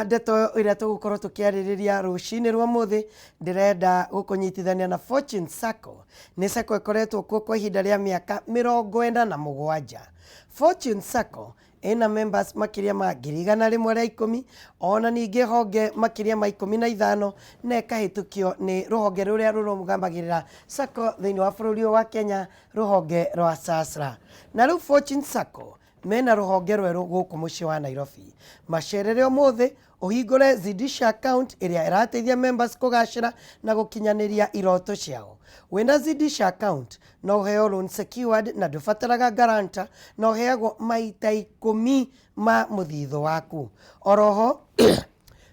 ndeto ira tugukorwo tukiaririria rucini rwa muthi ndirenda gukunyitithania na Fortune Sacco. Ni sacco ikoretwo kuo kwa ihinda ria miaka 47. Fortune Sacco ina members makiria ma 110 ona ningi honge makiria ma 15 na ikahitukio ni ruhonge ruria rurumugambagirira sacco thiini wa bururi wa Kenya, ruhonge rwa SASRA. Na riu Fortune Sacco mena ruhonge rweru guku mucii wa Nairobi. Macerere umuthi uhingure Zidisha account iria irateithia members kugacira na gukinyaniria iroto ciao. Wina Zidisha account no uheo loan secured na ndubataraga guarantor na uheagwo maita 10 ma muthitho waku. Oroho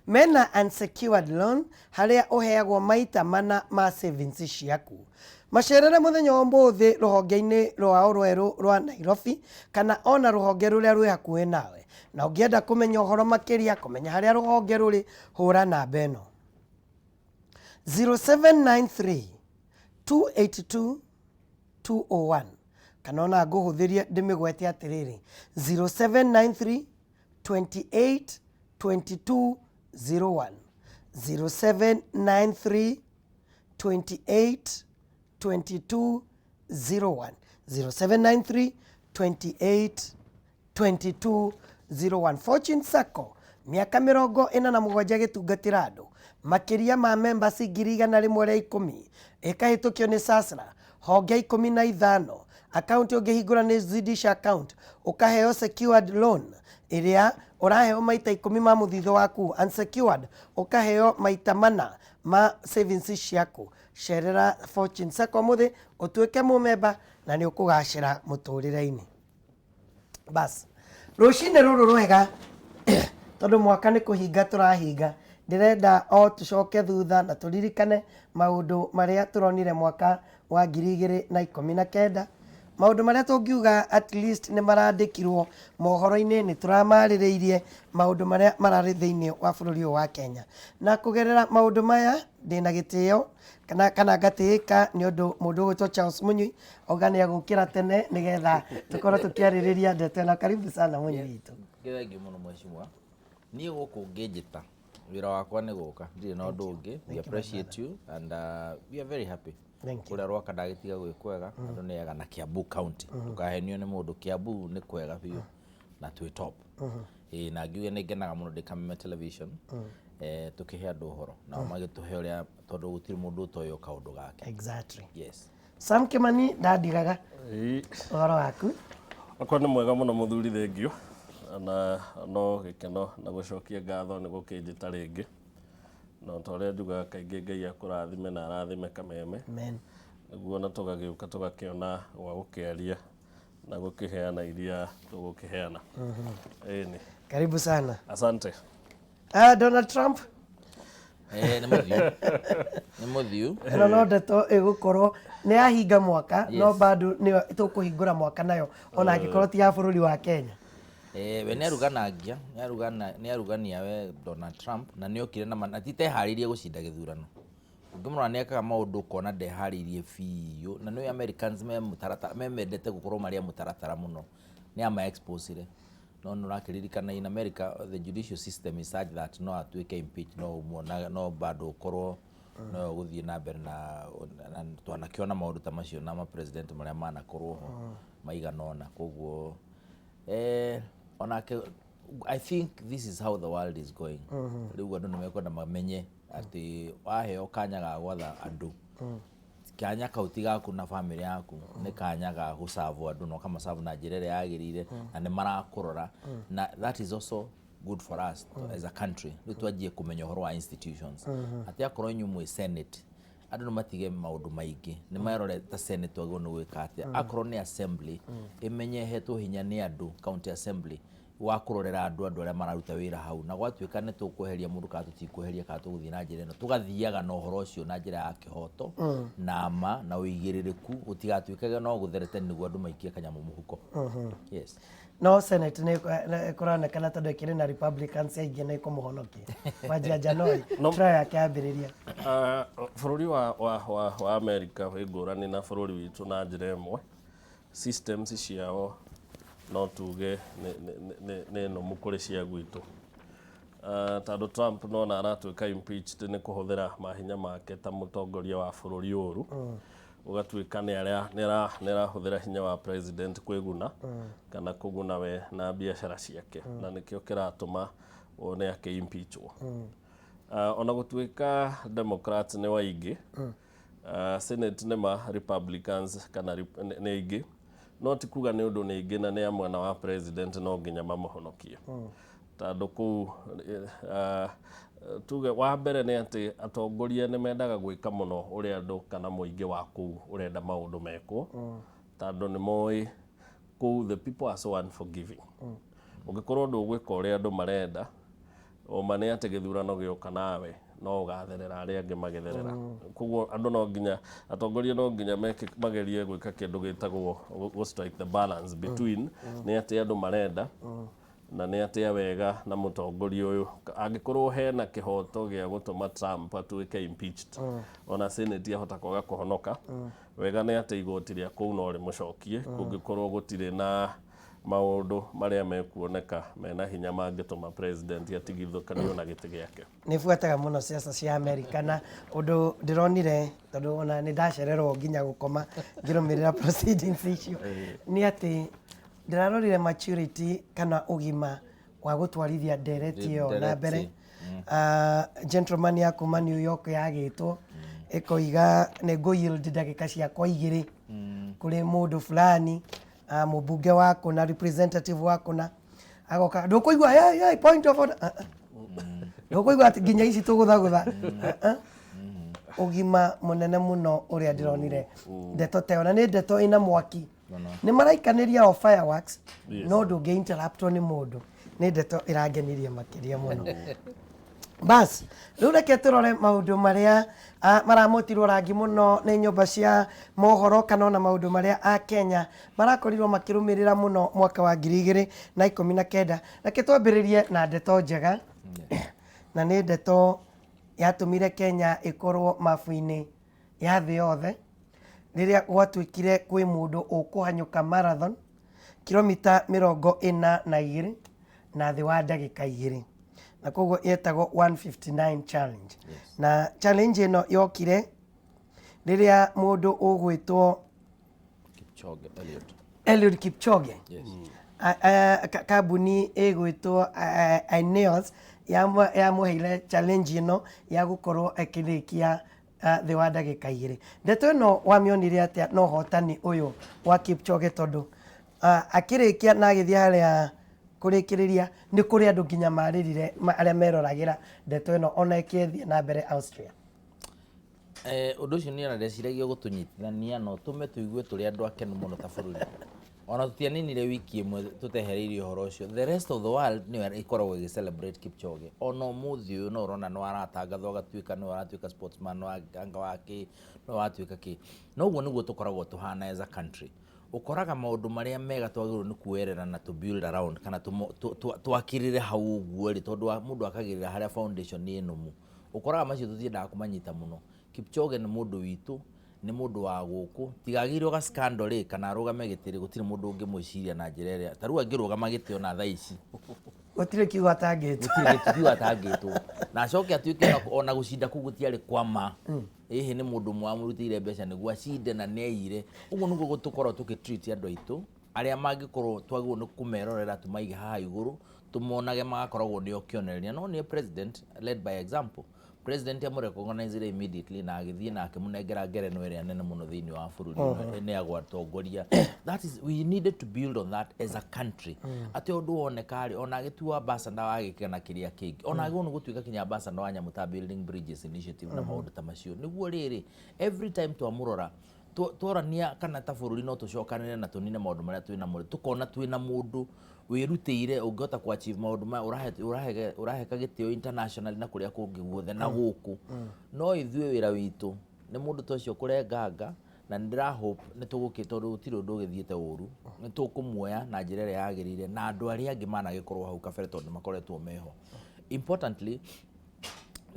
mena unsecured loan haria uheagwo maita mana ma savings ciaku. Macerere muthenya wa muthi ruhonge-ini rwao rweru rwa Nairobi kana ona ruhonge ruria rwi hakuhi nawe. Na ungienda kumenya uhoro makiria kumenya haria ruhonge ruri hura namba eno 0793 282 201 kana ona nguhuthirie ndimigwete atiriri 0793 28 22 01 0793 28 22 01 0793 28 22 01. Fortune Sacco miaka 47 gitungatira andu makiria ma members 110 ikahitukio ni SASRA honge 15 account ungihingura ni Zidisha account ukaheo secured loan iria uraheo maita 10 ma muthitho waku, unsecured ukaheo maita mana ma savings ciaku. Cerera Fortune Sacco muthi utuike mumemba na ni ukugacira muturire-ini. Bas rucini ruru rwega tondu mwaka ni kuhinga turahinga ndirenda o tucoke thutha na turirikane maundu maria turonire mwaka wa 2019. Maundu maria tungiuga at least ni marandikirwo mohoro-ini ni turamaririirie maundu maria marari thiini wa bururi wa Kenya. Na kugerera maundu maya ndina gitio kana ngatiika ni undu mundu gwitwo Charles Munyui ogania gukira tene nigetha tukorwo tukiaririria ndeto na karibu sana Munyui witu. Ngethegie muno mheshimiwa. Ni guku ngijita wira wakwa ni guka ndire na undu ungi. We appreciate you and we are very happy. Kuria rwaka ndagitiga gwikwega andu ni ega na Kiambu County tukahenio ni mundu Kiambu ni kwega biu na twi top. Na ngiuga ni ngenaga muno ndi Kameme television tukihe andu horo na magituhe uria tondu gutiri mundu utoyo kaundu gake. Exactly. Yes. Sam Kimani ndadigaga horo waku akwa ni mwega muno muthuri thengio na no gikeno na gucokia ngatho ni gukinjita ringi no toria njuga kaingi Ngai akurathime na arathime Kameme. Amen. Niguo na tugagiuka tugakiona gwa gukiaria na gukiheana iria tugukiheana. Ni karibu sana. Asante. Donald Trump ni muthiu no ndeto igukorwo ni ahinga mwaka no bado ni tukuhingura mwaka nayo ona angikorwo ti ya bururi wa Kenya. We ni arugania we Donald Trump na ni okire na manatite haririe gucinda githurano. Ngimura ni ekaga maundu kona ndeharirie biu na ni Americans mendete gukorwo maria mutaratara muno ni ama expose no rakiririkana in America the judicial system is such that no atuike impeach no bado ukorwo no guthie na mbere na twanakiona maundu ta macio na ma president maria manakorwo maiganona koguo onake I think this is how the world is going. Riu andu nimekwenda mamenye ati waheo kanya ga gwatha andu kanya kauti gaku na family yaku ni kanya ga gusavu andu no kama savu na njira iria yagirire na ni marakurora na that is also good for us as a country. Riu twajie kumenya uhoro wa institutions ati akorwo nyumwe senate andu no matige maundu maingi ni mayarore ta senate wagwo no gwika atia akorwo ni assembly imenye hetwo hinya ni andu county assembly wa kurorera andu aria mararuta wira hau na gwatuika ni tukuheria mundu ka tutikuheria ka tuguthie na njira ino tugathiaga na uhoro ucio na njira ya kihoto na ma na uigiririku utigatuikaga no gutherete niguo andu maikie kanyamu muhuko. Yes. No senate ni kuronekana tondu ikiri na Republicans aingi ni kumuhonokia wajia Januari trial yake yambiriria. Bururi wa America wi ngurani na bururi witu na njira imwe systems ciao no tuge ne no mukore cia gwitu tondũ Trump nona aratuĩka impeached nĩ kũhũthĩra mahinya make ta mũtongoria wa bũrũri ũru ũgatuĩka nĩ arahũthĩra hinya wa president kwĩguna kana kũguna we na biacara ciake na nĩkĩo kĩratũma one akĩ-impeachwo. Ona gũtuĩka Democrats nĩ waingĩ, Senate nĩ Republicans kana nĩ aingĩ, no ti kuga nĩ ũndũ nĩ aingĩ na nĩ a mwena wa president no nginya mamũhonokie. Tondũ kũu tuge wa mbere nĩ atĩ atongoria nĩ mendaga gwĩka mũno ũrĩa andũ kana mũingĩ wa kũu ũrenda maũndũ mekwo, tondũ nĩ moĩ kũu the people are so unforgiving. Ũngĩkorwo ndũgwĩka ũrĩa andũ marenda, oma nĩ atĩ gĩthurano gĩoka nawe no ũgatherera arĩa angĩ magetherera. Koguo andũ no nginya atongoria no nginya magerie gwĩka kĩndũ gĩtagwo go strike the balance between nĩ atĩ andũ marenda na nĩ atĩa wega na mũtongoria ũyũ. Angĩkorwo hena kĩhoto gĩa gũtũma Trump atuĩke impeached, ona Senate ahota kwaga kũhonoka, wega nĩ atĩ igoti rĩa kũu no rĩmũcokie kũngĩkorwo gũtirĩ na maũndũ marĩa mekuoneka mena hinya mangĩtũma president atigithũkanio na gĩtĩ gĩake. Nĩ buataga mũno ciaca cia Amerika na ũndũ ndĩronire tondũ ona nĩ ndacererwo nginya gũkoma ngĩrũmĩrĩra proceedings icio nĩ atĩ ndĩrarorire maturity kana ũgima wa gũtwarithia ndereti ĩyo na mbere. Gentleman ya kuma New York yagĩtwo ĩkoiga nĩ ngũ-yield ndagĩka ciakwa 2 kũrĩ mũndũ fulani, mũmbunge wako na representative wako na agoka ndũkũigua point of order, ndũkũigua atĩ nginya ici tũgũthagũtha. Ũgima mũnene mũno ũrĩa ndĩronire ndeto teo na nĩ ndeto ĩna mwaki. Nĩ maraikanĩria o fireworks no ndũngĩ interruptwo nĩ mũndũ. Nĩ ndeto ĩrangenirie makĩria mũno. Bas, rĩu reke tũrore maũndũ marĩa maramotirwo rangi mũno nĩ nyũmba cia mohoro kana ona maũndũ marĩa a Kenya marakorirwo makĩrũmĩrĩra mũno mwaka wa 2019. Reke twambĩrĩrie na ndeto njega na nĩ ndeto yatũmire Kenya ĩkorwo mabu-inĩ ya thĩ yothe rĩrĩa gwatuĩkire kwĩ mũndũ ũkũhanyũka marathon kilomita 42 na thĩ wa ndagĩka 2 na koguo yetagwo 159 challenge. Na challenge ĩno yokire rĩrĩa mũndũ ũgwĩtwo Eliud Kipchoge, kambuni ĩgwĩtwo Ineos yamũheire challenge ĩno ya gũkorwo akĩrĩkia thĩ wa ndagĩka 2. Ndeto ĩno wamĩonire atĩa no hotani ũyũ wa Kipchoge tondũ akĩrĩkia na agĩthiĩ harĩa kũrĩkĩrĩria nĩ kũrĩ andũ nginya marĩrire arĩa meroragĩra ndeto ĩno ona ĩkĩthiĩ na mbere Austria. Ũndũ ũcio nĩ ndeciragia gũtũnyitithania no tũme tũigue tũrĩ andũ akenu mũno ta bũrũri. Ona tũtianinire wiki ĩmwe tũtehereirie ũhoro ũcio. The rest of the world nĩ ikoragwo ĩgĩ celebrate Kipchoge. Ona ũmũthĩ ũyũ no ũrona nĩ aratangathwo agatuĩka nĩ aratuĩka sportsman anga wake no aratuĩka kĩ. No ũguo nĩguo tũkoragwo tũhana as a country. Ũkoraga maũndũ marĩa mega twagĩrĩirwo nĩ kuerera na to build around kana twakirire hau ũguo rĩ tondũ mũndũ akagĩrĩra harĩa foundation nĩ nũmu. Ũkoraga macio tũtiendaga kũmanyita mũno. Kipchoge nĩ mũndũ witũ, nĩ mũndũ wa gũkũ, tigagĩrwo ga scandal rĩ kana arũgame gĩtĩ gũtirĩ mũndũ ũngĩmwĩciria na njĩra ĩrĩa ta rĩu angĩrũgama gĩtĩ ona thaa ici gũtirĩ kiugo atangĩtwo, gũtirĩ kiugo atangĩtwo na acoke atuĩke ona gũcinda kũu gũtiarĩ kwama. Hihi nĩ mũndũ mwamũrutĩire mbeca nĩguo acinde na neire. Ũguo nĩguo tũkorwo tũgĩtreat andũ aitũ arĩa mangĩkorwo twagĩrĩirwo nĩ kũmerorera tũmaige haha igũrũ tũmonage magakoragwo nĩo kĩonereria. No nĩ president led by example. President amũrecognize immediately na agĩthiĩ na akĩmũnengera ngerenwa ĩrĩa nene mũno thĩinĩ wa bũrũri nĩ agwatongoria. That is, we needed to build on that as a country. Atĩ ũndũ woneka rĩ ona agĩtua ambassador wa gĩkena kĩrĩa kĩngĩ ona agĩrwo nĩ gũtuĩka kinya ambassador wa nyamũ ta building bridges initiative na maũndũ ta macio. Nĩguo rĩrĩ every time twamũrora tworania kana ta bũrũri no tũcokanĩre na tũnine maũndũ marĩa twĩna mũrĩ tũkona twĩna mũndũ wĩrutĩire ũngĩhota ku achieve maũndũ maya ũraheka gĩtĩo international na kũrĩa kũngĩ guothe na gũkũ. No ithuĩ wĩra witũ nĩ mũndũ ta ũcio kũrenganga na ndĩra hope nĩ tũgũkĩ tondũ gũtirĩ ũndũ ũgĩthiĩte ũru nĩ tũkũmuoya na njĩra ĩrĩa yagĩrĩire na andũ arĩa angĩ managĩkorwo hau kabere tondũ makoretwo meho. Importantly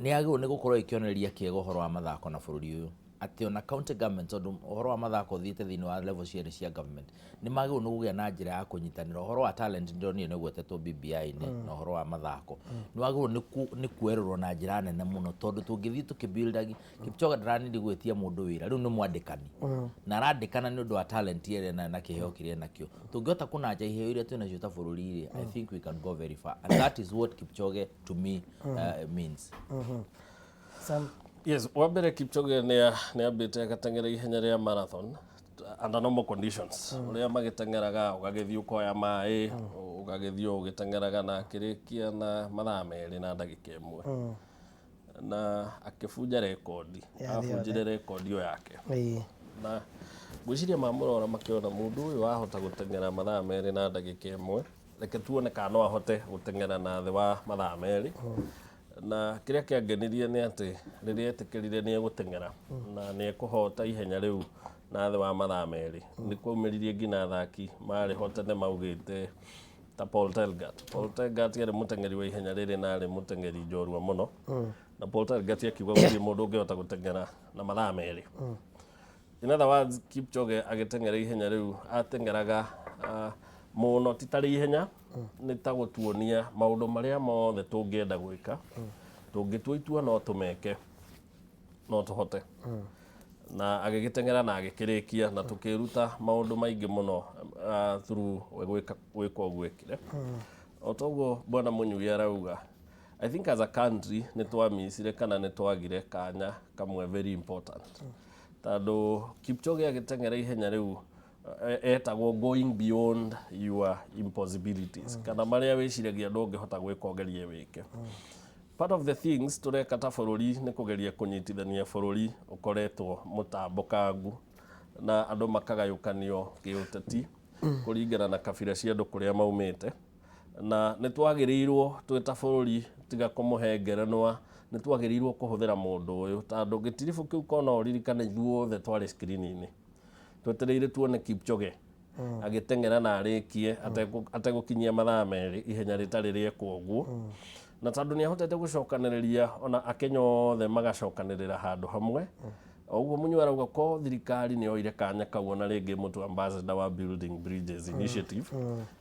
nĩ agĩrĩirwo nĩ gũkorwo ĩkĩonereria kĩega ũhoro wa mathako na bũrũri ũyũ. ati ona county government ohoro wa mathako thiite thini wa level cia government ni magĩrĩirwo nĩ kũgĩa na njĩra ya kũnyitanĩra ohoro wa talent ndio niĩ nĩguo tetwo BBI-inĩ na ohoro wa mathako ni wagĩrĩirwo nĩ kuererwo na njĩra nene mũno tondũ tũngĩthiĩ tũkĩbuildagi Kipchoge ndaranindi gwĩtia mũndũ wĩra rĩu nĩ mwandĩkani na arandĩkana nĩ ũndũ wa talent ĩrĩa na kĩheo kĩrĩa nakĩo tũngĩhota kũnanja iheo iria twĩ nacio ta bũrũri-rĩ I think we can go very far and that is what Kipchoge to me means. Yes, wambere Kipchoge nĩ ambĩte agateng'era ihenya rĩa marathon under normal conditions. Ũrĩa magĩteng'eraga ũgagĩthiĩ ũkoya maĩ, ũgagĩthiĩ ũgĩteng'eraga na akĩrĩkia na mathaa merĩ na ndagĩka ĩmwe. Na akĩbunja rekondi, abunjire rekondi ĩyo yake. Na gwĩciria mamũrora makĩona mũndũ ũyũ wahota gũteng'era mathaa merĩ na ndagĩka ĩmwe, reke tuone kana no ahote gũteng'era na thĩ wa mathaa merĩ. Na kĩrĩa kĩangenirie nĩ atĩ rĩrĩa etĩkĩrire nĩ egũteng'era na nĩ ekũhota ihenya rĩu na thĩ wa mathaa merĩ nĩ kwaumĩririe nginya athaki marĩ ho tene maugĩte ta Paul Telgat. Paul Telgat yarĩ mũteng'eri wa ihenya rĩrĩ na arĩ mũteng'eri njorua mũno na Paul Telgat akiuga gũtirĩ mũndũ ũngĩhota gũteng'era na mathaa merĩ. In other words, Kipchoge agĩteng'era ihenya rĩu ateng'eraga mũno ti tarĩ ihenya nĩ ta gũtuonia maũndũ marĩa mothe tũngĩenda gwĩka tũngĩtua itua no tũmeke no tũhote na agĩgĩteng'era na agĩkĩrĩkia na tũkĩruta maũndũ maingĩ mũno through gwĩka ũguo ekire. O toguo bwana Mũnyui arauga I think as a country nĩ twamicire kana nĩ twagire kanya kamwe very important tondũ Kipchoge agĩteng'era ihenya rĩu etagwo going beyond your impossibilities kana marĩa wĩciragia ndũngĩhota gwĩka ũgerie wĩke. Part of the things tũreka ta bũrũri nĩ kũgeria kũnyitithania bũrũri ũkoretwo mũtambũkangu na andũ makagayũkanio kĩũteti kũringana na kabira cia andũ kũrĩa maumĩte na nĩ twagĩrĩirwo twĩ ta bũrũri tiga kũmũhe ngerenwa nĩ twagĩrĩirwo kũhũthĩra mũndũ ũyũ tondũ gĩtiribũ kĩu kona ũririkana ithuothe twarĩ screen-inĩ twetereire tuone Kipchoge agĩteng'era na arĩkie ategũkinyia mathaa merĩ ihenya rĩtarĩ rĩekwo ũguo na tondũ nĩ ahotete gũcokanĩrĩria ona Akenya othe magacokanĩrĩra handũ hamwe. Ũguo Mũnyui arauga ko thirikari nĩ yoire kanya kau ona rĩngĩ mũtu ambassador wa Building Bridges Initiative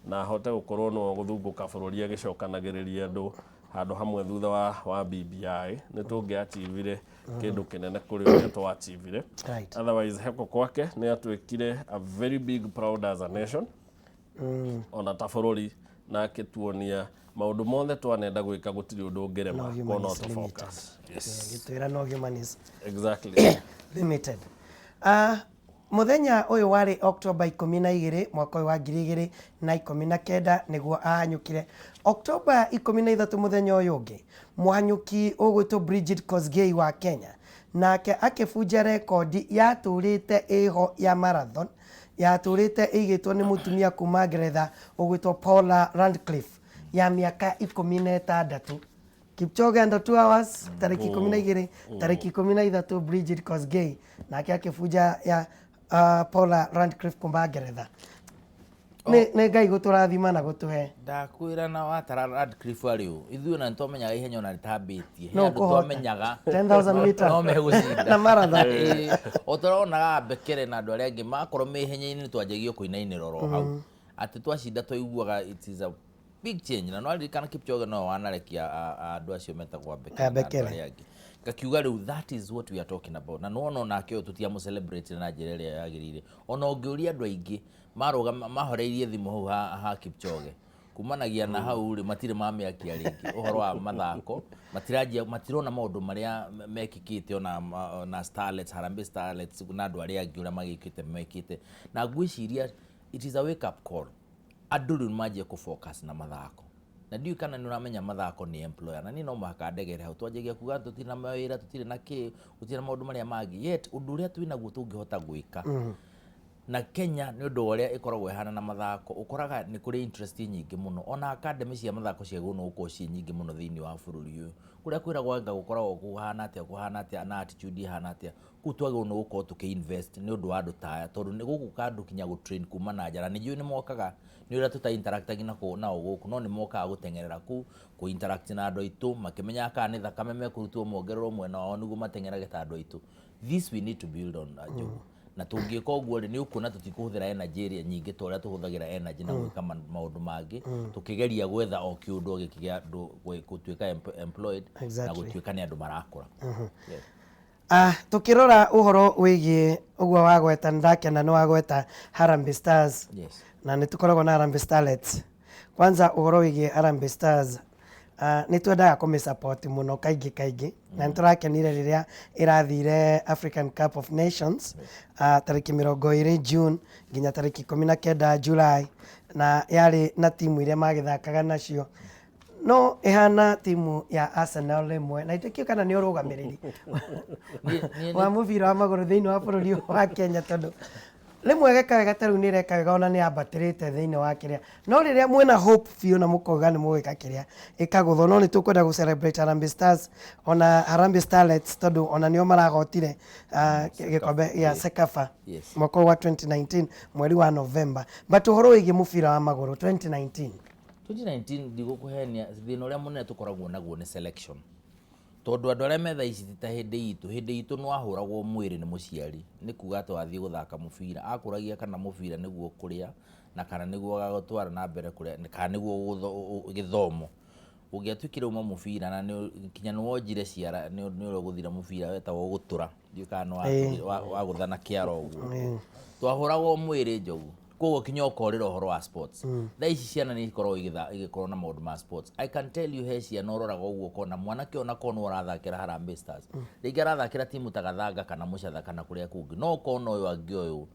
na ahote gũkorwo no gũthungũka bũrũri agĩcokanagĩrĩria andũ handũ hamwe thutha wa BBI nĩ tũngĩachievire kĩndũ kĩnene kũrĩ ũrĩa twachievire. Otherwise heko kwake nĩ atuĩkire a very big proud as a nation ona ta bũrũri na akĩtuonia maũndũ mothe twanenda gwĩka gũtirĩ ũndũ ũngĩrema kono to focus. Gĩtwĩra no human is exactly limited. Muthenya ũyũ warĩ October 12 mwaka wa 2019 nĩguo ahanyũkire. October 13 muthenya ũyũ ũngĩ mũhanyũki ũgwĩtwo Bridget Kosgei wa Kenya nake akĩbunja rekondi yatũrĩte ĩho ya marathon yatũrĩte ĩigĩtwo nĩ mũtumia kuma Ngeretha ũgwĩtwo Paula Radcliffe ya mĩaka 16. Kipchoge under 2 hours tariki 12 tariki 13 Bridget Kosgei nake akĩbunja ya Paula Radcliffe kuma Ngeretha. Nĩ Ngai gũtũrathima na gũtũhe. Ndakwĩra na watara Radcliffe arĩo ithuĩ na nĩtwamenyaga ihenya ona rĩtambĩtie he andũ twamenyaga 10,000 meters no megũcinda na marathon. O tũronaga Bekele na andũ arĩa angĩ makorwo me ihenya-inĩ nĩtwanjagia kũinainĩra oro hau atĩ twacinda twaiguaga it is a big change na no aririkana Kipchoge no wanarekia andũ acio metagwo Bekele ngakiuga rĩu that is what we are talking about na no nake tũtia celebrate na njĩra ĩrĩa yagĩrĩire ona ũngĩũria andũ aingĩ mahoreirie thimũ hau ha Kipchoge kumanagia na hau rĩ matirĩ mamĩakia rĩngĩ ũhoro wa mathako matirona maũndũ marĩa mekĩkĩte ona starlets Harambee Starlets na andũ arĩa angĩ ũrĩa mekĩte na ngwĩciria it is a wake up call andũ rĩu manjie kũfocus na mathako na ndiũ kana nĩ ũramenya mathako nĩ employer na niĩ no mũhaka ndegere hau twanjagia kuga tũtirĩ na mawĩra tũtirĩ na kĩ gũtirĩ na maũndũ marĩa mangĩ yet ũndũ ũrĩa twĩ naguo tũngĩhota gwĩka na Kenya nĩ ũndũ ũrĩa ĩkoragwo ihana na mathako ũkoraga nĩ kũrĩ interest nyingĩ mũno ona academy cia mathako cia gũno gũkorwo ci nyingĩ mũno thĩinĩ wa bũrũri ũyũ kũrĩa kwĩragwo anga gũkoragwo kuhana atĩa na attitude ihana atĩa kũu twagĩrĩirwo nĩ gũkorwo tũkĩ-invest nĩ ũndũ wa andũ ta aya tondũ nĩ gũkũ andũ kinya gũ-train kuma na nja na nĩ njũĩ nĩ mokaga nĩ ũrĩa tũta-interactagi nao gũkũ no nĩ mokaga gũteng'erera kũu kũ-interact na andũ aitũ makĩmenyaga kana nĩ thakame mekũrutwo mongererwo mwena wao nĩguo mateng'erage ta andũ aitũ. This we need to build on Njogu. Na tũngĩka ũguo nĩ ũkuona tũtikũhũthĩra energy ĩrĩa nyingĩ ta ũrĩa tũhũthagĩra energy na gwĩka maũndũ mangĩ tũkĩgeria gwetha o kĩũndũ gĩkĩgĩa andũ gũtuĩka employed na gũtuĩka nĩ andũ marakũra. Tukirora uhoro wĩgiĩ ũguo wagweta ndakena nĩ wagweta Harambee Stars na nĩ tukoragwo na Harambee Starlets. Kwanza uhoro wĩgiĩ Harambee Stars nĩ twendaga kũmĩ-support mũno kaingĩ na nĩ tũrakenire rĩrĩa ĩrathire African Cup of Nations tarĩki 20 June nginya tarĩki 19 July na yarĩ na timu iria magĩthakaga nacio no ihana timu ya Arsenal rimwe na itekio kana nĩ ũrũgamĩrĩri wa mũbira wa magũrũ thĩinĩ wa bũrũri wa Kenya tondũ rimwe geka wega tarĩu nĩ reka wega ona nĩ ambatĩrĩte thĩinĩ wa kĩrĩa no rĩrĩa mwena hope biũ na mũkoga nĩ mũgĩka kĩrĩa ĩkagũthwo no nĩ tũkwenda gũ-celebrate Harambee Stars ona Harambee Starlets tondũ ona nĩo maragotire gĩkombe gĩa Sekafa mwaka wa 2019 mweri wa November but ũhoro wĩgiĩ mũbira wa magũrũ 2019 ndigũkũhenia thĩna ũrĩa mũnene tũkoragwo naguo nĩ selection tondũ andũ arĩa metha ici ta hĩndĩ itũ nĩ wahũragwo mwĩrĩ nĩ mũciari nĩ kuga atĩ wathiĩ gũthaka mũbira akũragia kana mũbira nĩguo kũrĩa na kana nĩguo gagũtwara na mbere kũrĩa kana nĩguo gĩthomo ũngĩatuĩkire uma mũbira na kinya nĩ wonjire ciara nĩ ũrĩa gũthira mũbira wetagwo gũtũra ndiũkana wa gũthana kĩaro ũguo twahũragwo mwĩrĩ Njogu koguo kinya ũkorĩra ũhoro wa sports thaa ici ciana nĩ ikoragwo igĩkorwo na maũndũ ma sports. I can tell you he ciana ũroraga ũguo kona mwanake ona kona ũrathakĩra Harambee Stars rĩngĩ arathakĩra timu ta Gathanga kana Mũcatha kana kũrĩa kũngĩ no kona ũyũ angĩ ũyũ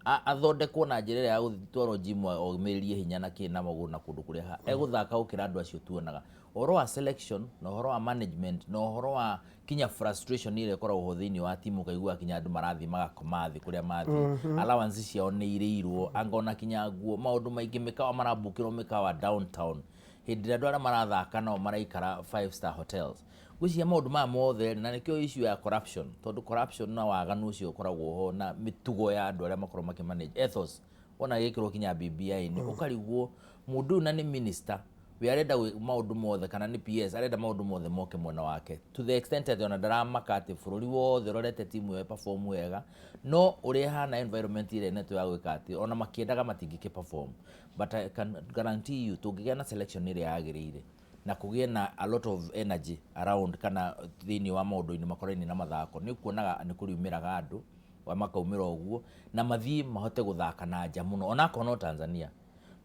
athondekwo na njĩra ĩrĩa ya gũtwarwo gym omĩrĩrie hinya na kĩ na magũrũ na kũndũ kũrĩa egũthaka gũkĩra andũ acio tuonaga ũhoro wa selection na ũhoro wa management na ũhoro wa kinya frustration ĩrĩa ĩkoragwo thĩinĩ wa timu kaigua kinya andũ marathiĩ magakoma thĩ kũrĩa mathiĩ allowance ciao nĩ irĩirwo angona kinya nguo maũndũ maingĩ mĩkawa marambũkĩrwo mĩkawa downtown hĩndĩ ĩrĩa andũ arĩa marathaka nao maraikara 5-star hotels gwĩciria maũndũ maya mothe na nĩkĩo issue ya corruption tondũ corruption na waganu ũcio ũkoragwo ho na mĩtugo ya andũ arĩa makorwo makĩmanage ethos ona gĩkĩrwo kinya BBI nĩ ũkarigwo mũndũ ũyũ na nĩ minister we arenda maũndũ mothe kana nĩ PS arenda maũndũ mothe moke mwena wake to the extent that ona ndaramaka atĩ bũrũri wothe ũrorete timu ĩyo perform wega no ũrĩa hana environment ĩrĩa neto ya gwĩka atĩ ona makĩendaga matingĩkĩ perform but I can guarantee you tũngĩgĩa na selection ĩrĩa yagĩrĩire na kũgĩe na a lot of energy around kana thĩinĩ wa maũndũ-inĩ makorainie na mathako nĩ ũkuonaga nĩ kũriumĩraga andũ makaumĩra ũguo na mathiĩ mahote gũthaka na nja mũno ona akorwo no Tanzania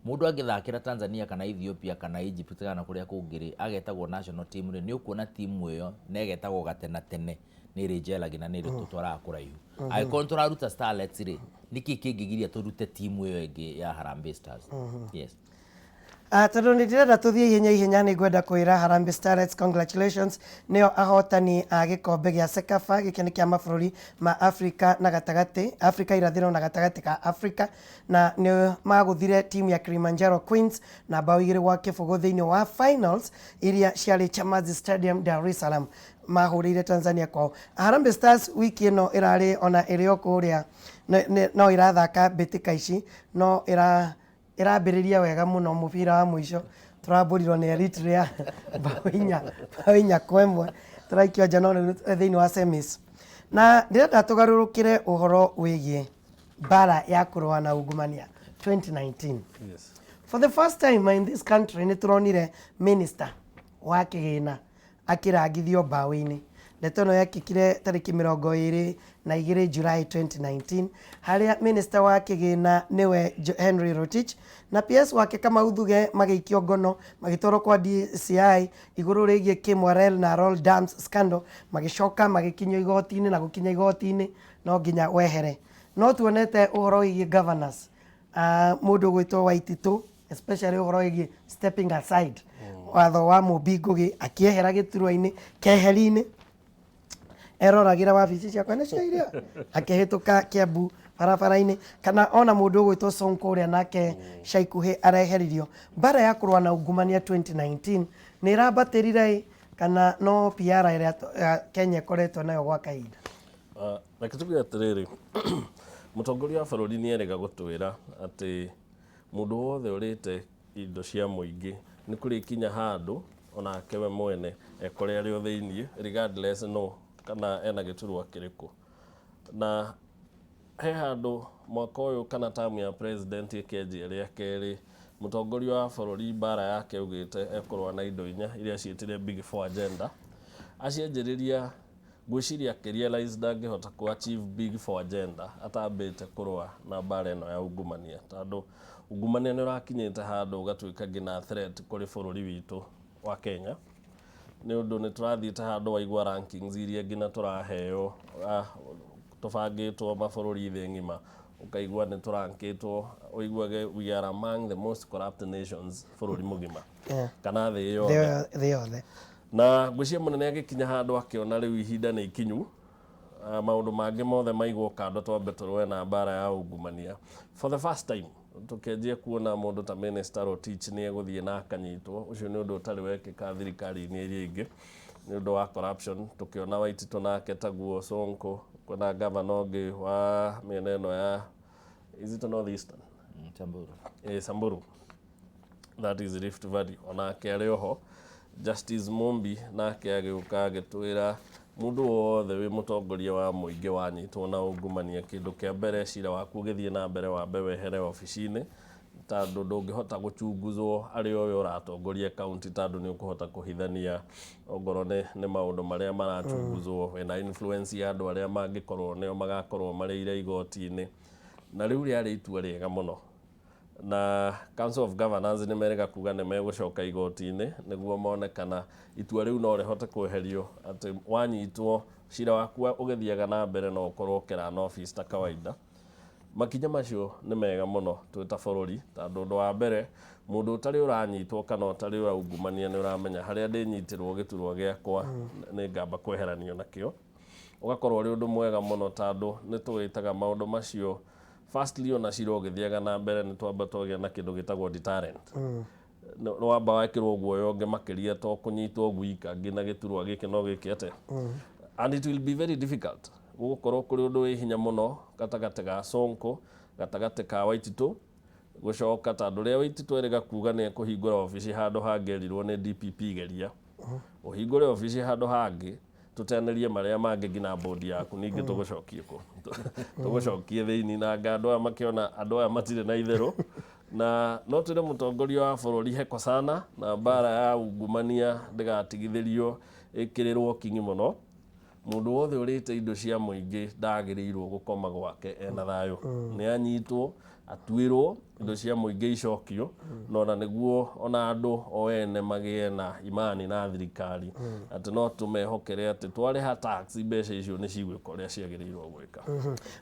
mũndũ angĩthakĩra Tanzania kana Ethiopia kana Egypt kana kũrĩa kũngĩ agetagwo national team nĩ ũkuona timu ĩyo na ĩgetagwo gatena tene nĩ ĩrĩ njelagi na nĩ ĩrĩ tũtwaraga kũraihu angĩkorwo tũraruta Starlets rĩ nĩkĩ kĩngĩgiria tũrute timu ĩyo ĩngĩ ya Harambee Stars. Yes. Tondũ nĩ ndĩrenda tũthiĩ ihenya nĩ ngwenda kwĩra Harambee Starlets congratulations nĩo ahotani a gĩkombe gĩa Sekafa gĩkĩ nĩ kĩa mabũrũri ma Afrika na gatagatĩ Afrika irathĩro na gatagatĩ ka Afrika na nĩ magũthire timu ya Kilimanjaro Queens na bao 2-0 thĩinĩ wa finals iria ciarĩ Chamazi Stadium Dar es Salaam mahũrĩire Tanzania kwao. Harambee Stars wiki ĩno ĩrarĩ ona ĩrĩ o kũrĩa no ĩrathaka mbĩtĩka ici no ĩrambĩrĩria wega mũno mũbira wa mũico tũrambũrirwo nĩ Eritrea bao 4-1 tũraikio nja no thĩinĩ wa semis na ndĩrenda tũgarũrũkĩre ũhoro wĩgiĩ bara ya kũrũa na ungumania 2019. For the first time in this country nĩ tũronire minister wa kĩgĩna akĩrangithio bao-inĩ ndeto ĩno yekĩkire tarĩki 22 July 2019 harĩa minister wa kĩgĩna nĩwe Henry Rotich na PS wake Kamau Thuge magĩikio ngono magĩtwarwo kwa DCI igũrũ rĩgiĩ Kimwarel na Roll Dams scandal magĩcoka magĩkinyio igoti-inĩ na gũkinya igoti-inĩ no nginya wehere no tuonete ũhoro wĩgiĩ governors mũndũ gwĩtwo Waititũ especially ũhoro wĩgiĩ stepping aside watho wa Mũmbi Ngũgĩ akĩehera gĩturwa-inĩ keheri-inĩ eroragĩra wabici ciakwa nĩ ciairia akĩhĩtũka Kiambu barabara-inĩ kana ona mũndũ ũgwĩtwo Sonko ũrĩa nake caikuhĩ areheririo. Mbara ya kũrũa na ungumania 2019 nĩ ĩrambatĩrire kana no PR ĩrĩa Kenya ĩkoretwo nayo gwa kahinda? Reke tuge atĩrĩrĩ, mũtongoria wa bũrũri nĩ erĩga gũtwĩra atĩ mũndũ wothe ũrĩte indo cia mũingĩ nĩ kũrĩ kinya handũ onake we mwene ekore arĩ o thĩiniĩ regardless no kana ena gĩturwa kĩrĩkũ. Na he handũ mwaka ũyũ kana tamu ya president ĩkĩanjia rĩa kerĩ, mũtongoria wa bũrũri mbara yake augĩte ekũrũa na indo inya iria ciĩtire Big Four agenda. Acianjĩrĩria gwĩciria akĩrealize ndangĩhota ku achieve Big Four agenda atambĩte kũrũa na mbara ĩno ya ungumania, tondũ ungumania nĩ ũrakinyĩte handũ ũgatuĩka nginya threat kũrĩ bũrũri witũ wa Kenya. Nĩ ũndũ nĩ tũrathiĩte handũ waigua rankings iria nginya tũraheo tũbangĩtwo mabũrũri thĩ ng'ima, ũkaigua nĩ tũrankĩtwo ũiguage we are among the most corrupt nations bũrũri mũgima kana thĩ yothe. Na ngwĩciria mũnene agĩkinya handũ akĩona rĩu ihinda nĩ ikinyu, maũndũ mangĩ mothe maigwo kando twambe tũrũe na mbara ya ungumania. For the first time tũkĩanjia kuona mũndũ ta Minister Rotich nĩ egũthiĩ na akanyitwo. Ũcio nĩ ũndũ ũtarĩ wekĩka thirikari-inĩ iria ingĩ nĩ ũndũ wa corruption. Tũkĩona Waititũ nake taguo Sonko, kwĩna gavana ũngĩ wa mĩena ĩno ya is it North Eastern? Samburu. That is Rift Valley. Onake arĩ oho. Justice Mumbi nake agĩũka agĩtwĩra mũndũ wothe wĩ mũtongoria wa mũingĩ wanyitwo na ungumania, kĩndũ kĩa mbere cira waku ũgĩthiĩ na mbere wambe wehere obici-inĩ, tondũ ndũngĩhota gũchunguzwo arĩ o we ũratongoria kaunti, tondũ nĩ ũkũhota kũhithania ongorwo nĩ maũndũ marĩa marachunguzwo, wĩna influence ya andũ arĩa mangĩkorwo nĩo magakorwo marĩ ira igoti-inĩ. Na rĩu rĩarĩ itua rĩega mũno, na Council of Governors nĩ merĩga kuga nĩ megũcoka igoti-inĩ nĩguo mone kana itua rĩu no rĩhote kweherio, atĩ wanyitwo cira waku ũgĩthiaga na mbere no ũkorwo ũkĩrana office ta kawaida. Makinya macio nĩ mega mũno twĩ ta bũrũri, tondũ ũndũ wa mbere mũndũ ũtarĩ ũranyitwo kana ũtarĩ ũraungumania nĩ ũramenya harĩa ndĩnyitirwo gĩturwa gĩakwa nĩ ngamba kweheranio nakĩo. Ũgakorwo ũrĩ ũndũ mwega mũno, tondũ nĩ tũwĩtaga maũndũ macio firstly ona cira ũgĩthiaga na mbere nĩ twamba twagĩa na kĩndũ gĩtagwo deterrent. Nĩ wamba wekĩrwo guoya ũngĩ makĩria to kũnyitwo gwika nginya gĩturwa gĩkĩ no gĩkĩ atĩ. And it will be very difficult gũgũkorwo kũrĩ ũndũ wĩ hinya mũno gatagatĩ ga Sonko, gatagatĩ ka Waititũ gũcoka, tondũ rĩa Waititũ erĩga kuga nĩ ekũhingũra obici handũ hangĩerirwo nĩ DPP geria, ũhingũre obici handũ hangĩ tũtenerie marĩa mangĩ nginya board yaku ningĩ tũgũcokie kũ tũgũcokie thĩinĩ, na andũ aya makĩona andũ aya matirĩ na itherũ. Na no twĩre mũtongoria wa bũrũri heko sana, na mbara ya ungumania ndĩgatigithĩrio ĩkĩrĩrwo kinyi mũno. Mũndũ wothe ũrĩte indo cia mũingĩ ndagĩrĩirwo gũkoma gwake ena thayũ. Nĩ anyitwo atuĩrwo indo cia mũingĩ icokio, nona nĩguo ona andũ o ene magĩe na imani na thirikari atĩ no tũmehokere atĩ twarĩha tax mbeca icio nĩ cigwĩka ũrĩa ciagĩrĩirwo gwĩka.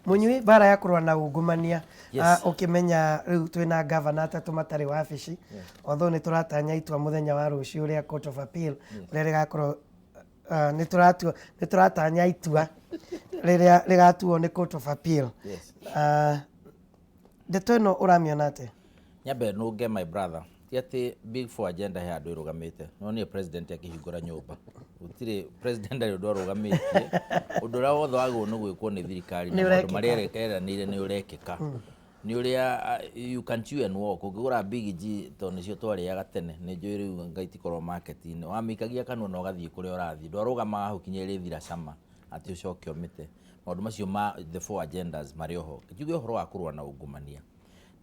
Mũnyui, mbara ya kũrũa na ungumania ũkĩmenya rĩu twĩna gavana atatũ matarĩ wabici, although nĩ tũratanya itua mũthenya wa rũciũ ũrĩa Court of Appeal ũrĩa rĩgakorwo nĩ tũratanya itua rĩrĩa rĩgatuo nĩ Court of Appeal. Ndeto ĩno ũramĩona atĩ? Nyambe nũnge my brother, ti atĩ Big Four agenda he andũ ĩrũgamĩte, no niĩ president akĩhingũra nyũmba, gũtirĩ president arĩ ũndũ arũgamĩtie. Ũndũ ũrĩa wothe wagĩrĩirwo nĩ gwĩkwo nĩ thirikari na maũndũ marĩa eranĩire nĩ ũrekĩka. Nĩ ũrĩa you can chew and walk. Ũngĩgũra Big G tondũ nĩcio twarĩaga tene, nĩ njũĩ rĩu ngaitikorwo market-inĩ, wamĩikagia kanua na ũgathiĩ kũrĩa ũrathiĩ, ndwarũgama hau kinya ĩrĩthira cama atĩ ũcoke ũmĩte. Maũndũ macio ma the four agendas marĩ oho. Njuge ũhoro wa kũrũa na ungumania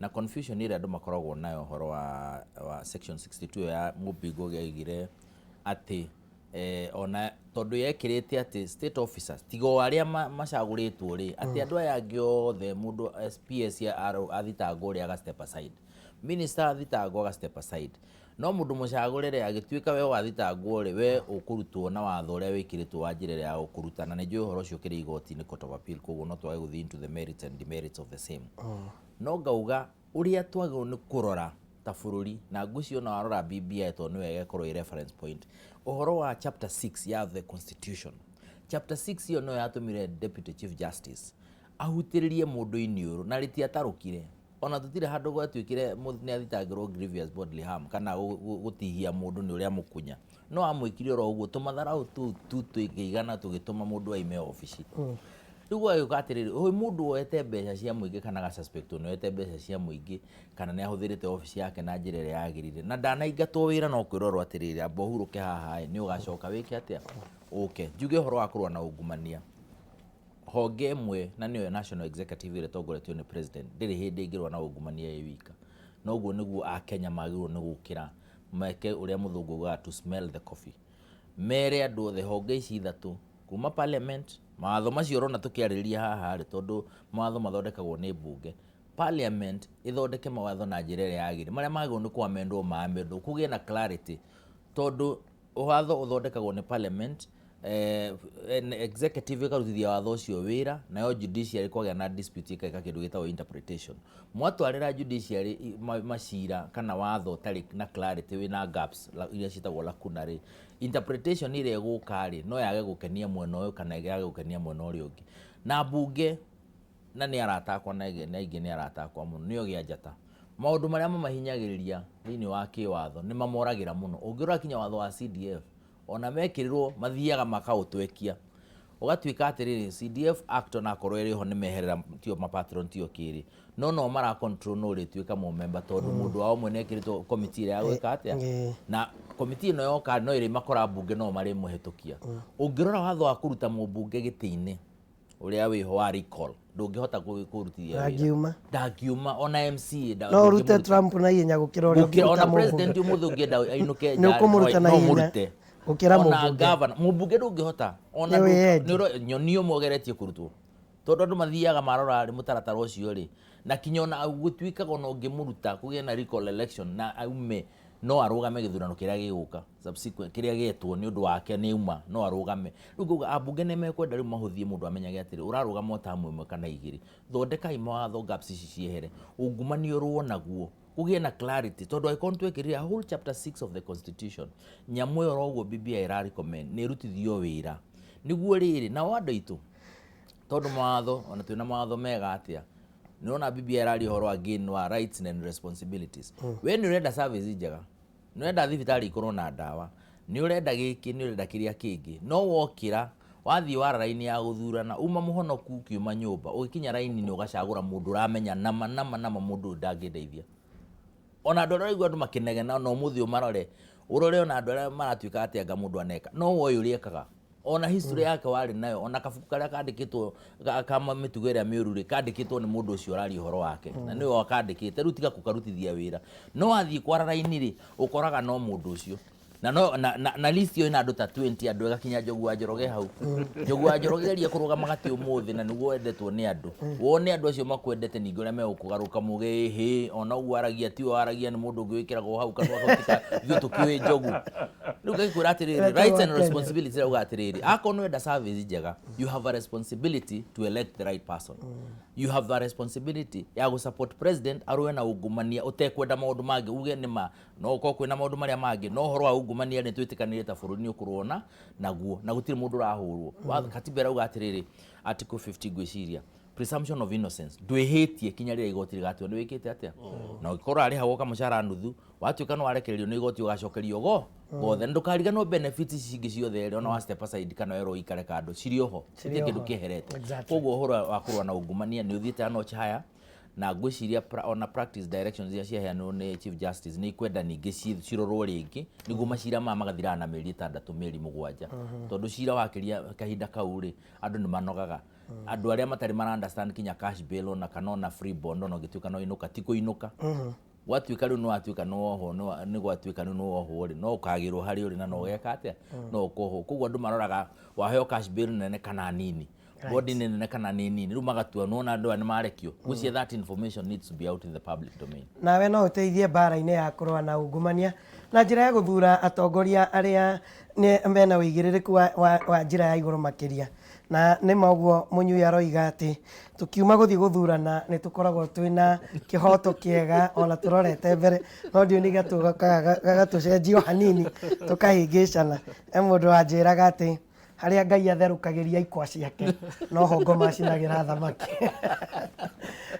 na confusion ĩrĩa andũ makoragwo nayo ũhoro wa section 62 ya Mũbingo gĩaigire atĩ ona tondũ yekĩrĩte atĩ state officers tigo arĩa macagũrĩtwo rĩ, atĩ andũ aya angĩ othe mũndũ SPS athitangwo ũrĩa aga step aside, minister athitangwo aga step aside, no mũndũ mũcagũrĩre agĩtuĩka we wathitangwo rĩ, we ũkũrutwo na watho ũrĩa wĩkĩrĩtwo wa njĩra ya ũkũruta. Na nĩ njũĩ ũhoro ũcio ũkĩrĩ igoti-inĩ Court of Appeal, koguo no twage gũthiĩ into the merits and demerits of the same. No ngauga ũrĩa twagĩrĩirwo nĩ kũrora ta bũrũri, na ngwĩciria ona warora BBI tondũ nĩ wega ĩkorwo ĩ reference point, ũhoro wa chapter 6 ya the constitution. Chapter 6 ĩyo no yatũmire Deputy Chief Justice ahutiririe mundu iniuru na ritiatarukire ona tutire handu gwatuikire ni athitangirwo grievous bodily harm kana gutihia mundu ni uria mukunya no amwikire ro uguo tumatharau tu tuigana tugituma mundu aime ofici Rugo ayo katiriri hoy mundu oete mbeca cia muingi kana ga suspect no oete mbeca cia muingi kana ni ahuthirite office yake na njira ria yagirire na ndanaingatwo wira no kwirorwo atiriri amba uhuruke haha ni ugacoka wiki atia okay njuge horo wa kurwa na ungumania honge mwe na niyo national executive ile togoretio ni president ndiri hindi ingirwa na ungumania wika no guo niguo a Kenya magirwo ni gukira meke uria muthungu ga to smell the coffee mere andu othe honge ici ithatu kuma parliament mawatho macio rona tukiarĩrĩria haha rĩ tondu mawatho mathondekagwo nĩ mbunge parliament ithondeke mawatho na njĩra ĩrĩa yagĩrĩire marĩa magĩrĩirwo nĩ kwamendwo maamendwo kũgĩe na clarity tondu watho uthondekagwo nĩ parliament executive ikarutithia watho ucio wira nayo judiciary kwagĩa na dispute ikaika kindu gitagwo interpretation mwatwarĩra judiciary macira kana watho tari na clarity wina gaps iria citagwo lacunary interpretation ile ĩgũka no yage gũkenia mwena ũyũ kana yage gũkenia mwena ũrĩa ũngĩ na bunge na nĩ aratakwa na ingĩ nĩ aratakwa mũno nĩyo gĩa njata maũndũ marĩa mamahinyagĩrĩria thĩinĩ wa kĩwatho nĩ mamoragĩra mũno ũngĩrora kinya watho wa CDF ona mekĩrirwo mathiaga makaũtwekia ũgatuĩka atĩrĩrĩ CDF act ona korwo ĩrĩ ho nĩ meherera tio mapatron tio kĩrĩ no mara control no rĩtuĩka mũmemba tondũ mũndũ wao mwe nĩekĩrĩtwo committee ĩrĩa ya gwĩka atĩa na committee ĩno yoka no ĩrĩ makora mbunge no marĩ mũhetũkia ũngĩrora watho wa kũruta mũmbunge gĩtĩ-inĩ ũrĩa wĩho wa recall ndũngĩhota kũrutithia wĩra ndakiuma ona MCA no rute Trump na ihenya gũkĩra ũrĩa ona president ũmũthĩ ũngĩenda ainũke nĩ ũkũmũruta na ihenya ukira mũmbunge governor mũmbunge ndũngĩhota ona nyoni ũmũgeretie kũrutwo tondu andu mathiaga marora ri mutaratara ucio ri na kinya ona gũtuĩkaga ona ũngĩmũruta kũgĩe na recall election na aume no arugame gĩthurano kĩrĩa gĩgũka subsequent kĩrĩa gĩetwo nĩ ũndũ wake nĩ uma no arugame rĩu ambunge nĩ mekwenda rĩu mahũthie mũndũ amenyage atĩrĩ ũrarugama ũtamwe ĩmwe kana igĩrĩ thondeka mawatho gaps ici ciehere ungumania ũrwo naguo kũgĩe na clarity tondu icon twekĩrĩra whole chapter 6 of the constitution nyamũ ĩyo roguo BBI ĩra recommend nĩ ĩrutithio wĩra nĩguo rĩrĩ na andũ aitũ tondu mawatho ona twĩna mawatho mega atĩa nĩona BBI ĩrari ũhoro again wa rights and responsibilities we nĩ ũrenda service njega nĩ ũrenda thibitarĩ ikorwo na ndawa nĩ ũrenda gĩkĩ nĩ ũrenda kĩrĩa kĩngĩ no wokĩra wathiĩ wara raini ya gũthurana uma mũhonoku kiuma nyũmba ũgĩkinya raini nĩ ũgacagũra mũndũ ũramenya nama mũndũ ndangĩndeithia ona andũ arĩa andũ makĩnegena no mũthĩ ũmarore ũrore ona andũ arĩa maratuĩka atĩ anga mũndũ aneka no woĩ ũrĩa ekaga ona history yake warĩ nayo ona kabuku karĩa kandĩkĩtwo kama mĩtugo ĩrĩa mĩũru kandĩkĩtwo nĩ mũndũ ũcio ũraria ũhoro wake na nĩwe wakandĩkĩte rĩu tiga kũkarutithia wĩra no wathiĩ kwara raini rĩ ũkoraga no mũndũ ũcio na list yo ina andũ ta 20 andũ gakinya Njogu wa Njoroge hau Njogu wa Njoroge geria kũrũgama gati ũmũthĩ na nĩguo wendetwo nĩ andũ wone andũ acio makwendete ningĩ ũrĩa megũkũgarũka muge hĩ ona ũguo aragia ti aragia nĩ mũndũ ũngĩ wĩkĩragwo hau kana ũgatika ithuĩ tũkĩũĩ Njogu rĩu gĩkwĩra atĩrĩrĩ rights and responsibilities rauga atĩrĩrĩ akorwo wenda service njega you have a responsibility to elect the right person you have a responsibility ya gũ support president arũe na ungumania ũtekwenda maũndũ mangĩ uge nĩma no ũkorwo kwĩna maũndũ marĩa mangĩ no ũhoro wa ungumania nĩ twĩtĩkanĩire ta bũrũri nĩ ũkũrwona naguo na gũtirĩ mũndũ ũrahũrwo katiba rauga atĩrĩrĩ article 50 gwĩciria presumption of innocence ndwĩhĩtie kinya rĩrĩa igoti rĩgatuo nĩ wĩkĩte atĩa na ũkorwo arĩ hagwo kamũcara nuthu watuĩka no warekererio nĩ igoti ũgacokerio gothe ndũkariganwo benefits cingĩ ciothe ona wa step aside kana wero ikare kando cirio ho citie kĩndũ kĩherete koguo ũhoro wa kũrũa na ungumania nĩ ũthiĩte ano chaya na ngwĩciria ona practice directions iria ciaheanwo nĩ Chief Justice nĩ ikwenda ningĩ cirorwo rĩngĩ nĩguo macira magathira na mĩeri 6 mĩeri 7 tondũ cira wakĩria kahinda kau rĩ andũ nĩ manogaga andũ arĩa matarĩ mara understand kinya cash bail ona kana ona free bond ona gĩtuĩka no inuka ti kũinuka gwatuĩka rĩu no watuĩka no oho nĩ gwatuĩka no oho rĩ no ũkagĩrwo harĩ ũrĩ na no geka atĩa no ũkoho koguo andũ maroraga waheo cash bail nene kana nini body nene kana nini rĩu magatua nona andũ nĩ marekio which that information needs to be out in the public domain nawe no ũteithie mbara-inĩ ya kũrũa na ungumania na njĩra ya gũthura atongoria arĩa mena ũigĩrĩrĩku wa njĩra ya igũrũ makĩria na nĩ moguo Mũnyui aroiga atĩ tukiuma gũthiĩ gũthurana nĩ tũkoragwo twĩna kĩhoto kĩega ona tũrorete mbere no ndio nĩ gatũcenjio hanini tũkahĩngĩcana mũndũ wanjĩraga atĩ haria Ngai atherũkagĩria ikwa ciake no hongo macinagira thamaki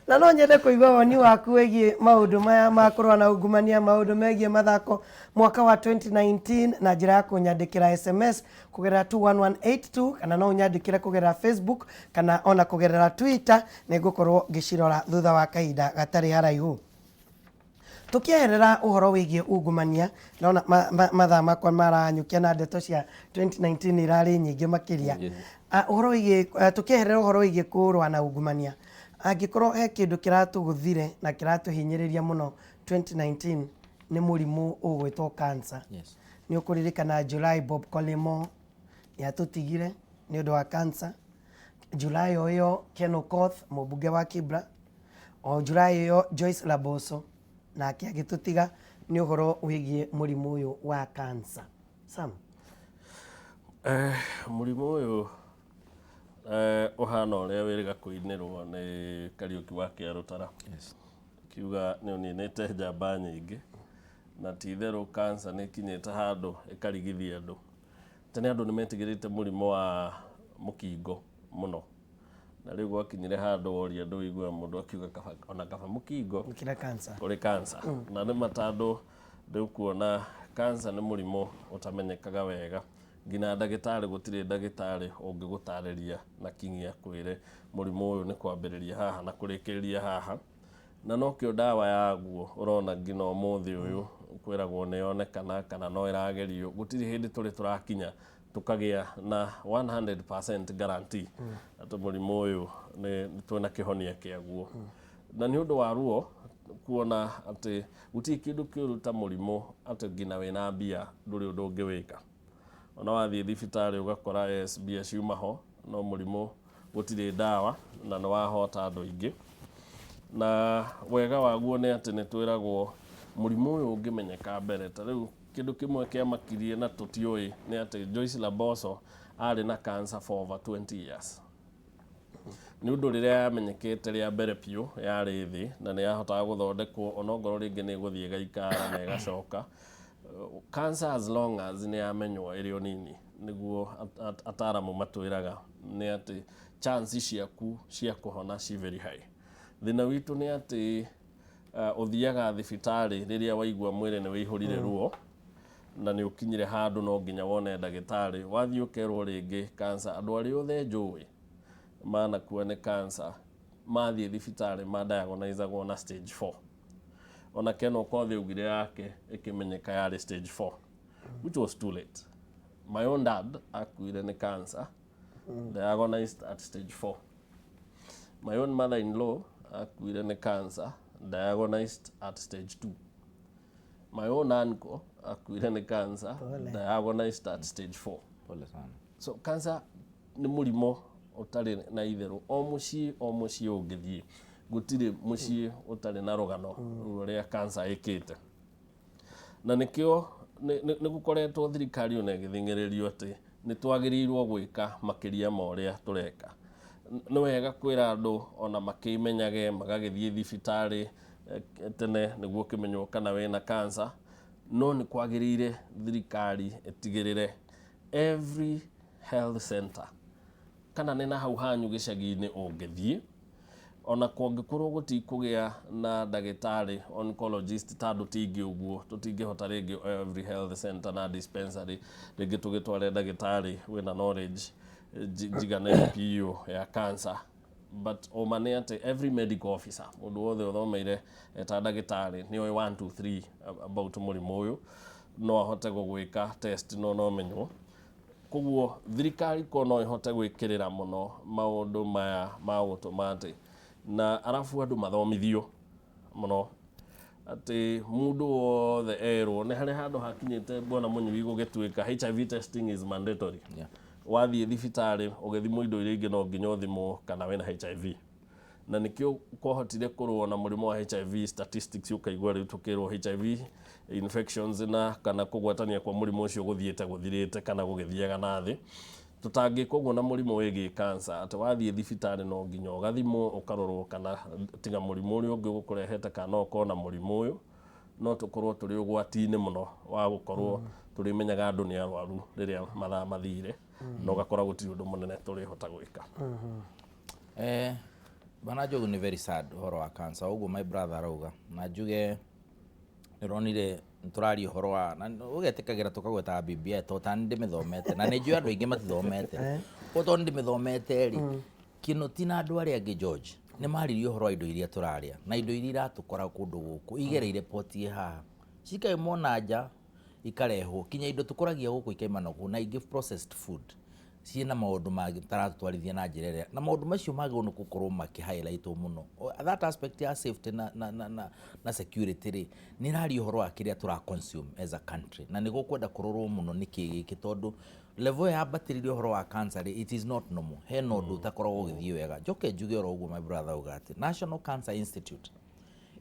na no nyende kũigua woni waku wĩgiĩ maũndũ maya ma kũrũa na ungumania, maũndũ megiĩ mathako mwaka wa 2019 na njĩra ya kũnyandĩkĩra SMS kũgerera 21182 kana no ũnyandĩkĩre kũgerera Facebook kana ona kũgerera Twitter, nĩngũkorwo ngĩcirora thutha wa kahinda gatarĩ haraihu. Tukieherera uhoro wigie ungumania naona mathaa makwa maranyukia na ndeto cia 2019 irari nyingi makiria. Uhoro wigie tukieherera uhoro wigie kurwa na ungumania, angikorwo he kindu kiratuguthire na kiratuhinyiriria muno 2019 ni murimu ugwitwo cancer. Ni ukuririkana July Bob Collymore yatutigire ni undu wa cancer. July oyo Ken Okoth mubunge wa Kibra, o July oyo Joyce Laboso na agitutiga ni uhoro wigie murimu uyu wa cancer. Sam, murimu uyu uhana uria wiriga kuinirwo ni Kariuki wa Kiarutara. Kiuga ni uninite njamba nyingi na titheru cancer ni kinyete handu ikarigithia andu. Tene andu nimetigirite murimu wa mukingo muno, na riu gwakinyire handu woria andu igua mundu akiuga ona kaba mukingo kira cancer kuri cancer. Na ni matandu riu kuona cancer ni murimu utamenyekaga wega, ngina ndagitari gutire ndagitari ungigutariria na kingia kwire murimu uyu ni kwambiriria haha na kurikiriria haha, na no kio dawa yaguo urona ngina umuthi uyu kwiragwo ni yonekana kana no iragerio. Gutire hindi turi turakinya tukagia na 100% guarantee ati murimu uyu ni twina kihonia kiaguo. Na ni undu wa ruo kuona ati guti kindu kiuruta murimu ati ngina wina mbia nduri undu ungiwika. Ona wathie thibitari ugakora mbia ciuma ho no murimu gutire dawa na no wahota andu ingi. Na wega waguo ni ati ni twiragwo murimu uyu ungimenyeka mbere. Ta riu kindu kimwe kia makirie na tutioi ni ati Joyce Laboso ari na cancer for over 20 years. Ni undu riria yamenyekete ria mbere piu yari thi na ni yahotaga guthondekwo ona ngoro ringi ni guthie gaikara na igacoka. Cancer as long as ni yamenywo iri onini niguo ataramu matwiraga ni ati chance ciaku cia kuhona ci very high. Thina witu ni ati uthiaga thibitari riria waigua mwiri ni wihurire ruo na ni ukinyire handu no nginya wone ndagitari. Wathie ukerwo ringi cancer, andu ari othe njui mana kuwa ni cancer mathie thibitari ma diagonizagwo na stage 4. Ona Ken Okoth ugire yake ikimenyeka yari stage 4, which was too late. My own dad akuire ni cancer, diagnosed at stage 4. My own mother-in-law akuire ni cancer, diagnosed at stage 2. My own uncle akuire ni cancer, diagnosed at stage 4. So cancer ni murimo utari na itheru. O muci ungithie gutire muci utari na rugano uria cancer ikite. Na nikio ni gukoretwo thirikari ona igithingiririo ati ni twagirirwo gwika makiria ma uria tureka. Ni wega kwira andu ona makimenyage magagithie thibitari tene niguo kimenywo kana wina cancer. No ni kwagirire thirikari itigirire every health center kana nina hau hanyu gicagi-ini ungithie ona kungikorwo gutikugia na ndagitari oncologist tandu tingi uguo tutingihota ringi every health center na dispensary ringi tugitware ndagitari wina knowledge jigane piyo ya cancer. But omane ati every medical officer mundu wothe uthomeire ta ndagitari ni oi 1 2 3 about murimu uyu no ahote gugwika test no menywo. Koguo thirikari ko no ihote gwikirira muno maundu maya ma automati na arafu andu mathomithio muno ati mundu wothe erwo ni hari handu hakinyite bona munyui gugituika HIV testing is mandatory. Wathie thibitari ugithimwo indo iria ingi no nginya uthimwo kana wina HIV. Na nikio kwahotire kurwo na murimu wa HIV statistics ukaigwa riu tukirwo HIV infections na kana kugwatania kwa murimu ucio guthiete guthirite kana gugithiaga na thi. Tutangikogwo na murimu wigi cancer ati wathie thibitari no nginya ugathimwo ukarorwo kana tiga murimu uria ungi gukurehete kana ukona murimu uyu no tukorwo turi ugwati-ini muno wa gukorwo turimenyaga andu ni arwaru riria mathaa mathire no gakora gutiri undu munene turi hota gwika. Bana Jogu ni very sad horo wa cancer uguo my brother arauga na njuge nironire turari horo wa na ugetikagira tukagweta BBI to tani ndimithomete na ni njui andu aingi matithomete uto ndimithomete ri kino tina andu aria angi George ni maririo horo indo iria turaria na indo iria iratukora kundu guku igereire potie haha cikai mona nja ikarehwo kinya indo tukuragia guku ikaimana ku na give processed food ciina maundu magi taratwarithia na njirere na maundu macio magi no gukorwo maki highlight muno that aspect ya safety na security ri ni rari horo akiria tura consume as a country na ni gukwenda kurorwo muno niki giki tondu level ya battery horo wa cancer ri it is not normal he no ndu takorwo githii wega njoke njuge oro uguo my brother ugati National Cancer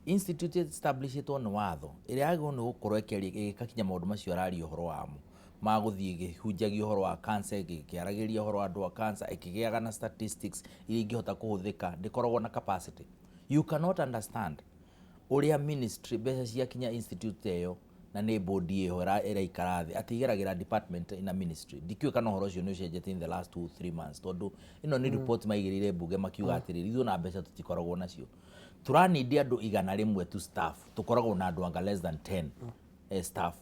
Institute established ni watho iria ago ni gukorwo ikikakinya maundu macio rari horo wamo maguthii gihunjagia horo wa cancer gikiaragiria horo andu wa cancer ikigiaga na statistics iria ingihota kuhuthika ndikoragwo na capacity you cannot understand uria ministry beca cia kinya institute eyo na ni body eyo ira ikarathi atigeragira department in a ministry dikiwe kana horo cio ni ucenjetie in the last 2-3 months tondu ino ni report maigirire bunge makiuga atiriri ithu na beca tutikoragwo nacio turanidi andu 100 tu staff tukoragwo na andu anga less than 10 staff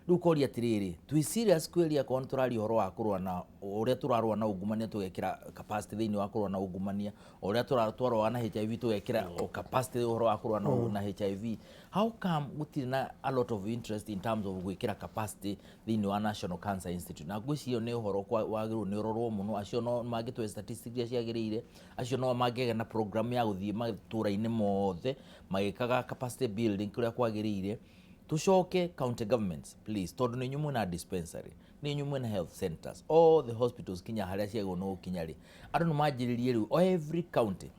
riu koria atiriri twi serious kweria kon turari horo wa kurwa na uria turarwa na ungumania tugekira capacity thiini wa kurwa na ungumania uria turarwa na HIV tugekira capacity horo wa kurwa na HIV how come gutiri na a lot of interest in terms of gwikira capacity thiini wa National Cancer Institute na gwiciyo ni horo wagiru ni rorwo muno acio no magitwe statistics ciagirire acio no magege na program ya guthii matura-ini mothe magikaga capacity building kuria kwagirire tushoke county governments please tondu ni nyumwe na dispensary ni nyumwe na health centers all the hospitals kinya haria ciego no kinyari andu no majiririe riu every county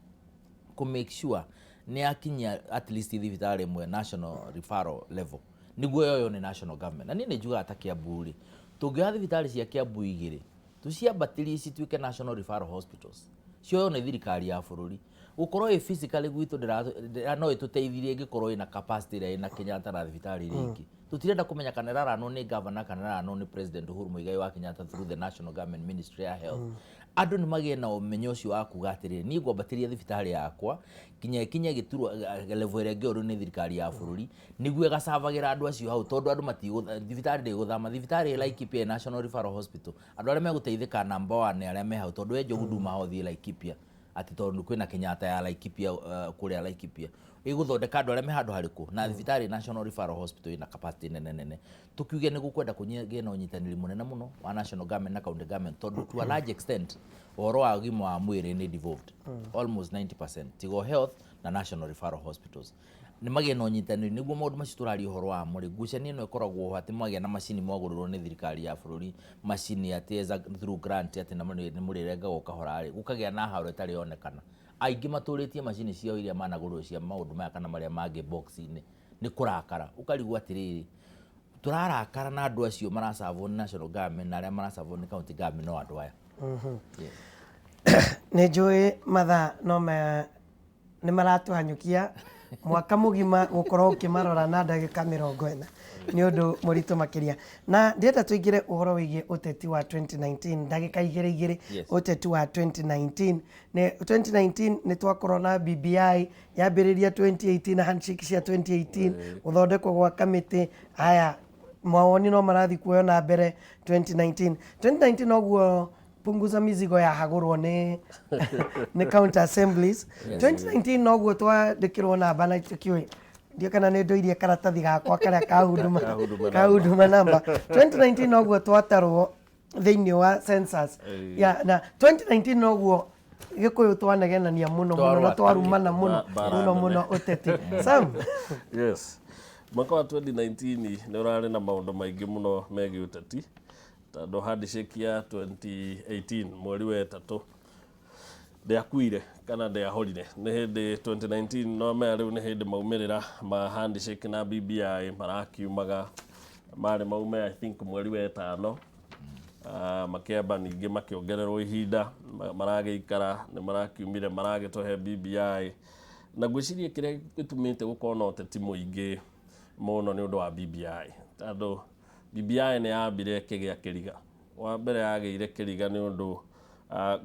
to make sure ni akinya at least thibitari mwe national referral level niguo yoyo ni national government na ni njuga atakia buri tungioya thibitari cia Kiambu igiri tuciambatirie ici tuike national referral hospitals cio ni thirikari ya bururi ukorwo i physically gwitu no ituteithirie ngikorwo ina capacity ria ina Kenyatta na thibitari ringi tutirenda kumenya kana rarano ni governor kana rarano ni president Uhuru Muigai wa Kenyatta through the national government ministry ya health andu ni magie na umenyo ucio wa kuga atiriri ni ngwambatiria thibitari yakwa kinya gituru level ria ngioru ni thirikari ya bururi niguo gacavagira andu acio hau tondu andu matigo thibitari ndi guthama thibitari Laikipia National Referral Hospital andu aria meguteithika number 1 aria me hau tondu Njogu nduma hothi Laikipia ati tondu kwina Kenyatta ya Laikipia kuria Laikipia iguthondeka andu aria me handu hariku na thibitari National Referral Hospital ina capacity nene tukiuge ni gukwenda kunye na unyitaniri munene muno wa national government na county government tondu to a large extent horo wa gimo wa mwiri ni devolved almost 90% tigo health na National Referral Hospitals ni magie na unyitaniri niguo maundu macio turari horo wa muri gucania no ikoragwo ati magie na macini mwagurirwo ni thirikari ya bururi macini ateza through grant ati na murirenga gukahora gukagia na haro itari yonekana aingi maturitie macini cio iria managurwo cia maundu maya kana maria mangi box-ini ni kurakara ukarigwa atiriri turarakara na andu acio marasavwo ni national government na aria marasavwo ni county government no andu aya ni njui matha no ni maratuhanyukia mwaka mugima gukorwo ukimarora na ndagika 40 ni undu muritu makiria na ndienda tuingire uhoro wigie uteti wa 2019 ndagika igire uteti wa 2019 ni twakorwo na BBI yambiriria 2018 na handshake cia 2018 uthondekwo gwa kamiti haya mawoni no marathi kuoyo na mbere 2019 oguo punguza mizigo ya hagurwo ni county assemblies 2019 noguo twandikirwo na bana tukiwe ndio kana ne ndoirie karatathi gakwa karia kahuduma namba 2019 noguo twatarwo thiini wa census ya na 2019 noguo gikuyu twanegenania muno na twarumana muno uteti Sam yes mwaka wa 2019 ni urari na maundu maingi muno megi uteti tondu handshake ya 2018 mweri wa 3 ndiakuire kana ndiahorire ni hindi 2019 no me riu ni hindi maumirira ma handshake na BBI marakiumaga mari maume I think mweri wa 5 makiamba ningi makiongererwo ihinda marageikara ni marakiumire maragitohe BBI na gwiciria kiria gitumite gukorwo na uteti muingi muno ni undu wa BBI tondu BBI nĩ yambire kĩgĩa kĩriga. Wa mbere yagĩire kĩriga nĩ ũndũ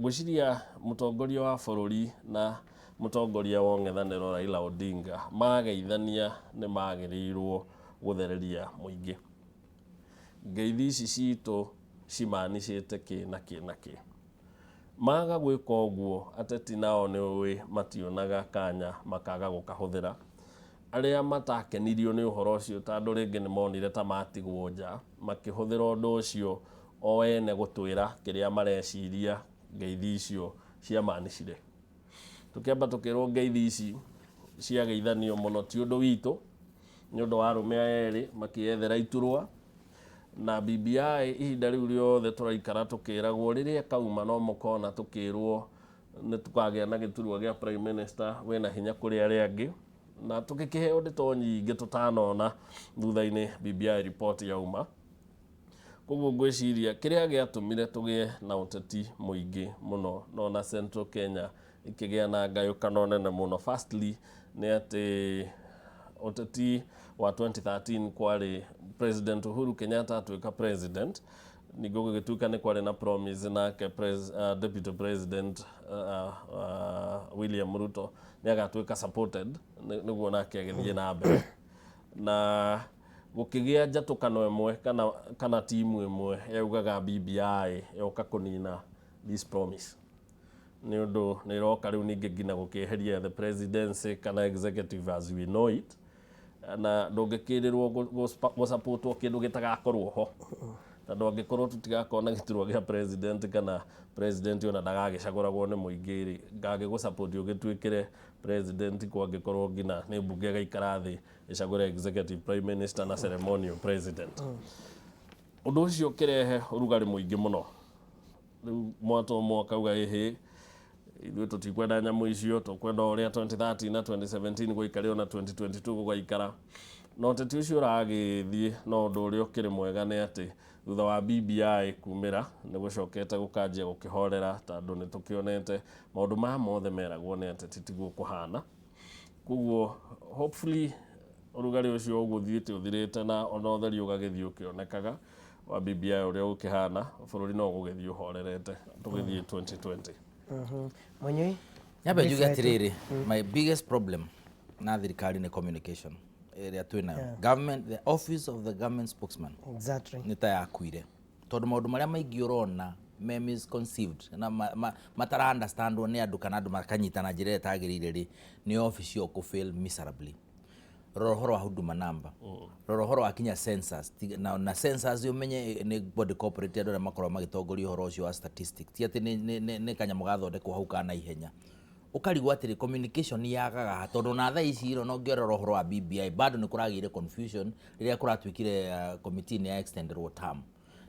gwĩciria mũtongoria wa bũrũri na mũtongoria wa ũng'ethanĩro Raila Odinga mageithania nĩ magĩrĩirwo gũthereria mũingĩ. Ngeithi ici citũ cimanicĩte kĩ na kĩ na kĩ. Maga gwĩka ũguo ateti nao nĩ ũĩ mationaga kanya makaga gũkahũthĩra. Arĩa matakenirio nĩ ũhoro ũcio tondũ rĩngĩ nĩ monire ta matigwo nja, makĩhũthĩra ũndũ ũcio o ene gũtwĩra kĩrĩa mareciria ngeithi icio ciamanicire. Tũkĩamba tũkĩrwo ngeithi ici ciageithanio mũno ti ũndũ witũ, nĩ ũndũ wa arũme aya erĩ makĩethera iturwa, na BBI ihinda rĩu rĩothe tũraikara tũkĩragwo rĩrĩa kauma no mũkona tũkĩrwo nĩ tũkagĩa na gĩturwa gĩa prime minister wĩna hinya kũrĩ arĩa angĩ, na tũgĩkĩheo ndeto nyingĩ tũtanona thutha-inĩ BBI report yauma. Koguo ngwĩciria kĩrĩa gĩatũmire tũgĩe na ũteti mũingĩ mũno no na Central Kenya ikĩgĩa na ngayũkano nene mũno. Firstly nĩ atĩ ũteti wa 2013 kwarĩ President Uhuru Kenyatta atuĩka president, ningĩ gũgĩtuĩka nĩ kwarĩ na promise nake Deputy President William Ruto nĩ agatuĩka supported, nĩguo nake agĩthiĩ na mbere. Na gũkĩgĩa njatũkano ĩmwe kana timu ĩmwe yaugaga BBI yoka kũnina this promise, nĩ ũndũ nĩ iroka rĩu ningĩ nginya gũkĩeheria the presidency kana executive as we know it, na ndũngĩkĩrĩrwo gũsupportwo kĩndũ gĩtagakorwo ho, tondũ angĩkorwo tũtigakorwo na gĩturwa gĩa president kana president ona ndagagĩcagũragwo nĩ mũingĩ rĩ, ngagĩgũsupport ũgĩtuĩkĩre president kwangĩkorwo nginya nĩ mbunge gaikara thĩ ĩcagũre executive prime minister na ceremonial president. Ũndũ ũcio ũkĩrehe ũrugarĩ mũingĩ mũno. Rĩu mwata ũmwe akauga ĩhĩ ithuĩ tũtikwenda nyamũ icio, tũkwenda ũrĩa 2013 na 2017 gũikarĩo na 2022 gũgaikara. Na ũteti ũcio ũragĩthiĩ no ũndũ ũrĩa ũkĩrĩ mwega nĩ atĩ thutha wa BBI kumĩra nĩ gũcokete gũkanjia gũkĩhorera, tondũ nĩ tũkĩonete maũndũ maya mothe meragwo nĩ ateti tiguo kũhana. Koguo hopefully ũrugarĩ ũcio ũgũthiĩte ũthirĩte na ona ũtheri ũgagĩthiĩ ũkĩonekaga wa BBI ũrĩa ũkĩhana, bũrũri no gũgĩthiĩ ũhorerete tũgĩthiĩ 2020. Mwenyewe nyambe njuge atĩrĩrĩ, my biggest problem na thirikari nĩ communication ĩrĩa twĩnayo. Government, the office of the government spokesman nĩ ta yakuire, tondũ maũndũ marĩa maingĩ ũrona me misconceived na matara understandwo nĩ andũ kana andũ makanyitana njĩra ĩrĩa ĩtagĩrĩire rĩ, nĩ office yo kũfail miserably. Rora ũhoro wa huduma number, rora ũhoro wa kinya census, na census ũmenye nĩ body corporate andũ arĩa makorwo magĩtongoria ũhoro ũcio wa statistics, ti atĩ nĩ kanyamũ gathondekwo hau kana ihenya. Ũkarigwo atĩrĩ communication yagaga, tondũ na thaa ici no ngĩrora ũhoro wa BBI bado nĩ kũragĩire confusion rĩrĩa kũratuĩkire committee ya extended term,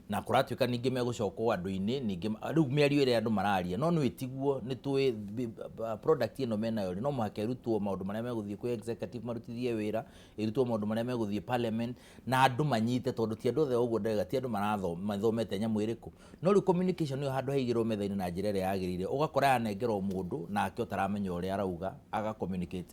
na kũratuĩka ningĩ megũcokwo andũ-inĩ ningĩ rĩu mĩario ĩrĩa andũ mararia no nĩ ĩtiguo nĩ tũĩ product ĩno menayo no mũhaka ĩrutwo maũndũ marĩa megũthiĩ kwĩ executive marutithie wĩra, ĩrutwo maũndũ marĩa megũthiĩ parliament na andũ manyite, tondũ ti andũ othe ũguo ndega, ti andũ mathomete nyamũ ĩrĩkũ. No rĩu communication nĩyo handũ haigĩrwo metha-inĩ na njĩra ĩrĩa yagĩrĩire, ũgakora yanengerwo mũndũ nake ũtaramenya ũrĩa arauga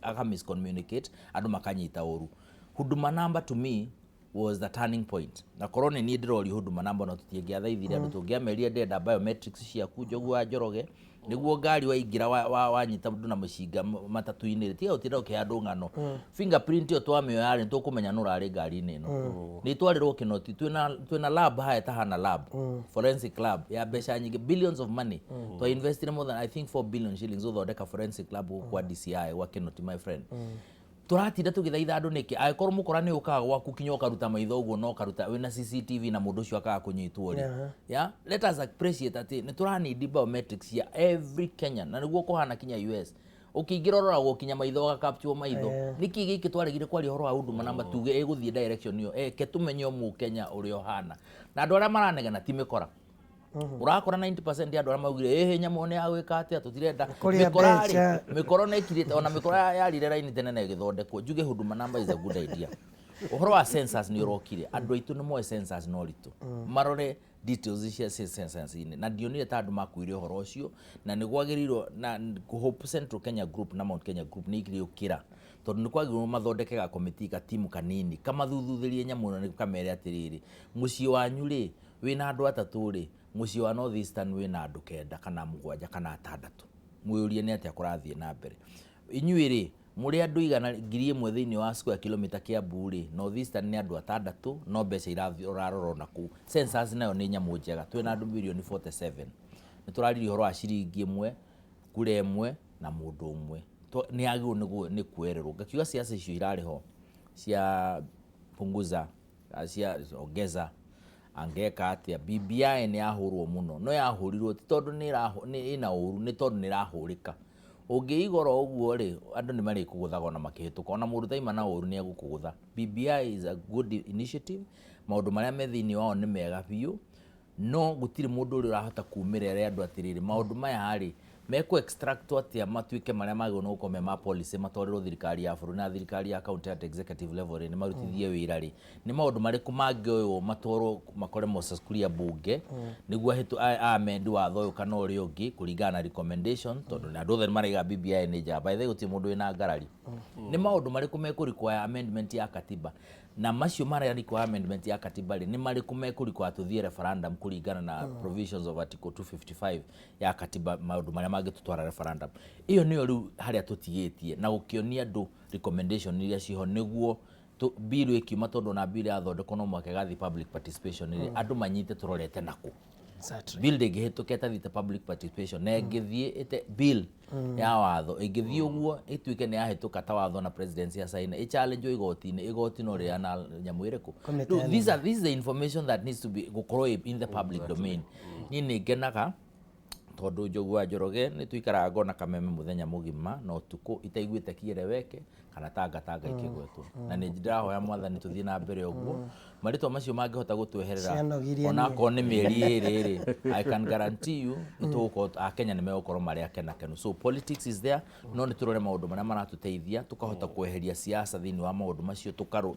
aga miscommunicate, andũ makanyita ũru. Huduma number to me was the turning point. Na korwo nĩ niĩ ndĩroria huduma number no tũtingĩathaithire andũ, tũngĩamerire ndenda biometrics ciaku Njogu wa Njoroge nĩguo ngari waingĩra wanyita mũndũ na mũcinga matatu-inĩ, tiga ũtinda ũkĩhe andũ ng'ano. Fingerprint ĩyo twamĩoya rĩ nĩtũkũmenya nũ ũrarĩ ngari-inĩ ĩno. Nĩ twarĩrwo Kinoti twĩna lab haya tahana lab, forensic lab ya mbeca nyingĩ, billions of money. Twa invested more than I think 4 billion shillings gũthondeka forensic lab kwa DCI wa Kinoti, my friend. Tũratinda tũgĩthaitha andũ nĩkĩ, angĩkorwo mũkora nĩ ũkaga gwaku kinya ũkaruta maitho ũguo no karuta wĩna CCTV na mũndũ ũcio akaga kũnyitwo rĩ. Let us appreciate atĩ nĩ tũranidi biometrics ya every Kenyan, na nĩguo kũhana kinya US. Ũkĩingĩra ũroragwo kinya maitho ũgakaptio maitho. Nĩkĩ gĩkĩ twaregire kwaria ũhoro wa huduma number tuge ĩgũthiĩ direction ĩyo, ke tũmenye Mũkenya ũrĩa ũhana. Na andũ arĩa maranegana ti mĩkora. Urakora 90% ya andũ arĩa maugire nyamũ nĩ agwĩka atĩa tũtirenda mĩkora nĩ kirĩte, ona mĩkora yarire raini tene na ĩgĩthondekwo. Njuge huduma number is a good idea. uhoro wa census ni urokire andu aitu ni moe census no ritu marore details cia census ine na ndionire ta andu makuire uhoro ucio na ni gwagirirwo na Hope Central Kenya Group na Mount Kenya Group ni ikiri ukira tondu ni kwagirwo mathondeke ga committee ka timu kanini kama thuthuthirie nyamu na ni kamere atiriri mucii wanyu ri wina andu atatu ri mucii wa North Eastern wina andu 9 kana 7 kana 6 mwiyurie ni atia kurathie na mbere inyuĩ ri muri andu igana ngiri imwe thiini wa square kilometer kia Buri North Eastern ni andu 6 no mbeca irathi urarora naku census nayo ni nyamu njega twina andu milioni 47 ni turariri horo wa ciringi imwe kura imwe na mundu umwe ni agirwo ni kuererwo ngakiuga ciaca icio irariho cia punguza cia ongeza angeka atia BBI ni yahurwo muno no yahurirwo ti tondu ni ina uru ni tondu ni rahurika ungiigoro uguo ri andu ni mari kuguthaga na makihituka ona mundu thaima na uru ni egukugutha BBI is a good initiative maundu maria me thiini wao ni mega biu no gutiri mundu uri urahota kuumirera andu atiriri maundu maya hari meko extract atia matuike maria magwo no gukome ma policy matorero thirikari ya buru na thirikari ya county at executive level ni marutithie wira ri ni maundu mari kumangioyo matoro makore Moses Kuria bunge niguo hitu amend watho uyu kana uri ungi kuringana na recommendation tondu na ndothe mariga BBI ni ja by the guti mundu ina ngarari ni maundu mari kumeko require amendment ya katiba na macio mara require amendment ya katiba ri ni mari kumeko require tuthie referendum kuringana na provisions of article 255 ya katiba maundu mari magitutwara referendum iyo niyo riu haria tutigitie na ukionia andu recommendation iria ciho niguo bill ikiuma tondu na bill athondekwo no mwake gathi public participation ri andu manyite turorete naku bill ndingihituka etathite public participation na ngithie ite bill ya watho ingithie uguo ituike ni yahituka ta watho na presidency ya saina i challenge igoti no ria na nyamu iriku this is the information that needs to be gukorwo in the public domain ni ngenaga tondu Njogua Njoroge ni tuikara ngona Kameme muthenya mugima no tuku itaiguite kieleweke kana tanga ikigwetwo na ni ndirahoya mwathani tuthie na mbere uguo maritwa macio mangihota gutweherera ona ko ni mieri iri I can guarantee you tuko Kenya ni megukoro mari akena kenu so politics is there no ni turore maundu maria maratuteithia tukahota kweheria siasa thini wa maundu macio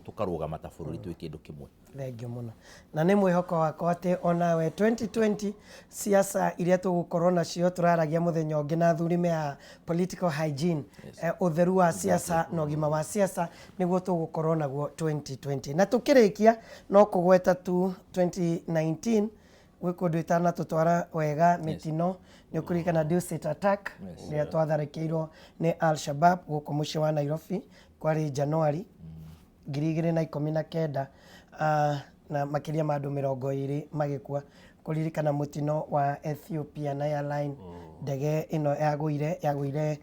tukaruga matabururi twi kindu kimwe thengio muno na ni mwihoko wako ati onawe 2020 siasa iria tugukorwo nacio turaragia muthenya ungi na thurime ya political hygiene utheru wa siasa no gima wa siasa niguo tugukorwo naguo 2020 na tukirikia no kugweta tu 2019 wikundu itana tutwara wega mitino ni ukurikana Dusset attack ni twatharekeirwo ni Al-Shabaab guko muci wa Nairobi kwari January 2019 na makiria ma andu 20 magikua kuririkana mutino wa Ethiopian Airline ndege ino yaguire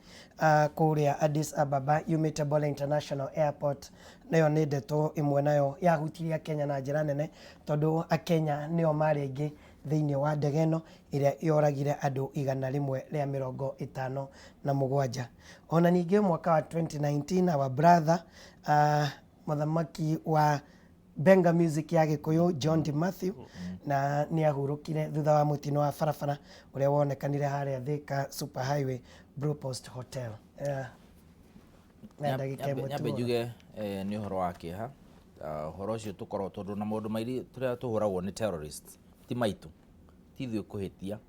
kuria Addis Ababa yumite Bola International Airport nayo ni ndeto imwe nayo yahutiria Kenya na njira nene tondu akenya nio mari aingi thiini wa ndege ino iria yoragire andu 157 ona ningi mwaka wa 2019 our brother muthamaki wa Benga Music ya Gikuyu John D. Matthew na ni ahurukire thutha wa mutino wa barabara uria wonekanire haria Thika Super Highway Blue Post Hotel nyambe njuge ni uhoro wa kiha uhoro ucio tukorwo tondu na maundu mairi turia tuhuragwo ni terrorists ti maitu ti thio kuhitia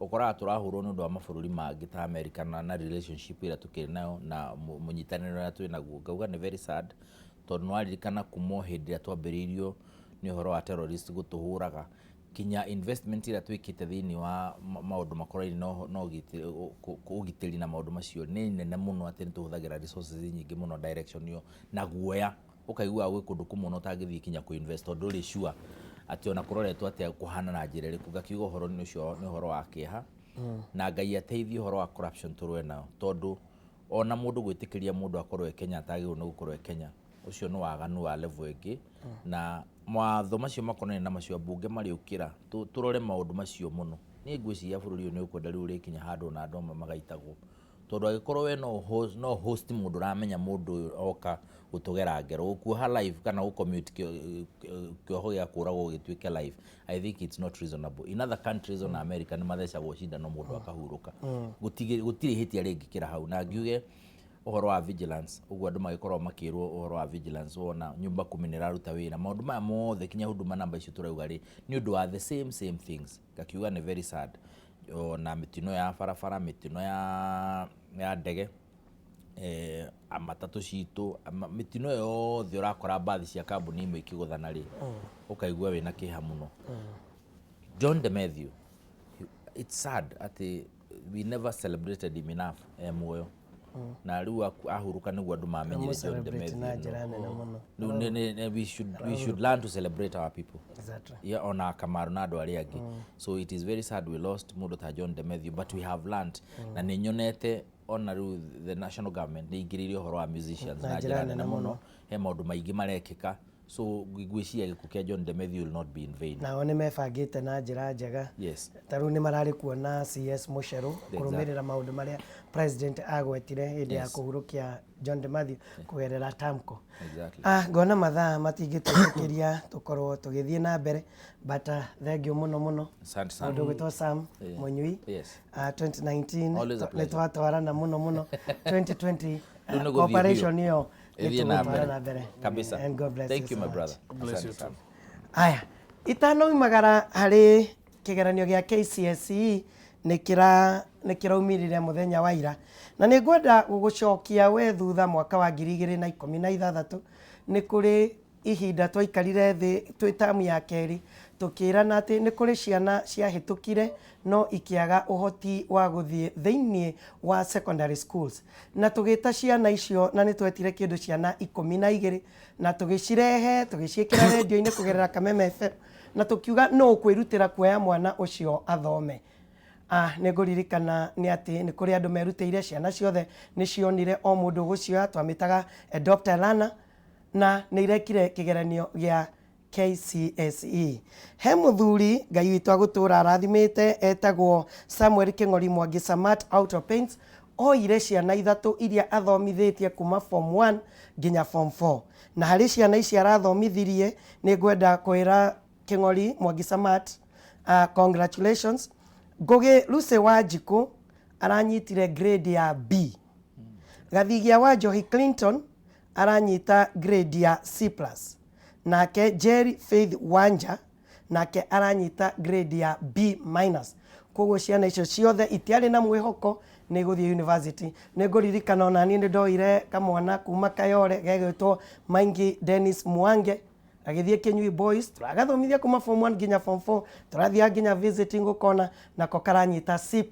ukora turahurwo ni undu wa mabururi mangi ta America na relationship ira tukiri nayo na munyitaniro ria twi naguo ngauga ni very sad tondu nwaririkana kumo hindi atwambiriirio ni uhoro wa terrorist gutuhuraga kinya investment ira twikite thiini wa maundu makoraini no ugitiri na maundu macio ni nene muno ati ni tuhuthagira resources nyingi muno direction yo na guoya ukaigua gwi kundu kumu no tangithii kinya ku invest tondu ri sure ati ona kuroretwo ati kuhana na njira riku gakiuga uhoro ni ucio ni uhoro wa kiha na Ngai ateithie uhoro wa corruption turwe nao tondu ona mundu gwitikiria mundu akorwe Kenya atagirwo no gukorwe Kenya ucio no waganu wa level ingi na mwatho macio makonene na macio bunge mari ukira turore maundu macio muno ni ngwiciria bururi uyu ni ukwenda riu rikinya handu na andoma magaitagwo tondu agikorwo we no host mundu ramenya mundu oka gutugera ngero gukuha live kana gucommute kioho gia kuragwo gituike live I think it's not reasonable in other countries on America ni mathecagwo shinda no mundu akahuruka gutiri hitia ringi kira hau na ngiuge uhoro wa vigilance uguo andu magikorwo makirwo uhoro wa vigilance wona nyumba 10 niraruta wira maundu maya mothe kinya huduma namba icio turauga ri ni undu wa the same things ngakiuga ni very sad na mitino ya barabara mitino ya ndege amatatu citu mitino yothe urakora bathi cia kambuni imwe ikiguthana ri ukaigua wina kiha muno John Demethiu it's sad ati we never celebrated him enough muoyo na riu ahuruka niguo andu mamenyire John Demethiu we should learn to celebrate our people exactly yeah ona Kamaru na andu aria angi so it is very sad we lost mundu ta John Demethiu but we have learned na ni nyonete ona riu the national government ni ingiririe uhoro wa musicians na njira nene muno he maundu maingi marekika so gwiciria gikuo kia John Demethiu will not be in vain na one mebangite na njira njega yes taru ni marari kuona CS Musheru kurumirira maundu maria president agwetire hindi ya kuhurukia John Demethiu kugerera Tamko exactly ngona mathaa matingitukiria tukorwo tugithie na mbere but thank you muno asante sana ndu gwitwo Sam Munyui yes 2019 letwatwarana muno 2020 cooperation hiyo na mbere kabisa thank you my brother bless you too aya itano imagara hari kigeranio gia KCSE nikiraumirire muthenya wa ira na ningwenda gugucokia we thutha mwaka wa 2016 ni kuri ihinda twaikarire thi twitamu ya keri tukirana ati ni kuri ciana ciahitukire no ikiaga uhoti wa guthie thiini wa secondary schools na tugita ciana icio na ni twetire kindu ciana 12 na tugicirehe tugiciikira radio-ini kugerera Kameme FM na tukiuga no kwirutira kuoya mwana ucio athome niguririkana ni ati ni kuri andu merutire ciana ciothe ni cionire o mundu gucio twamitaga Dr. Lana na ni irekire kigeranio gia KCSE he muthuri ngai witu agutura arathimite etagwo Samuel King'ori Mwangi Samat out of paints oire ciana ithatu iria athomithitie kuma form 1 nginya form 4 na hari ciana ici arathomithirie ni ngwenda kwira King'ori Mwangi Samat congratulations Ngugi Lucy Wanjiku aranyitire grade ya B Gathigia wa Johi Clinton aranyita grade ya C+. Nake Jerry Faith Wanja nake aranyita grade ya B-. Koguo ciana icio ciothe itiari na mwihoko ni guthie university ni nguririkana ona ni ndoire kamwana kuma Kayore gegetwo Maingi Dennis Mwange agithie Kinyui Boys turagathomithia kuma form 1 nginya form 4 turathia nginya visiting ukona nako karanyita C+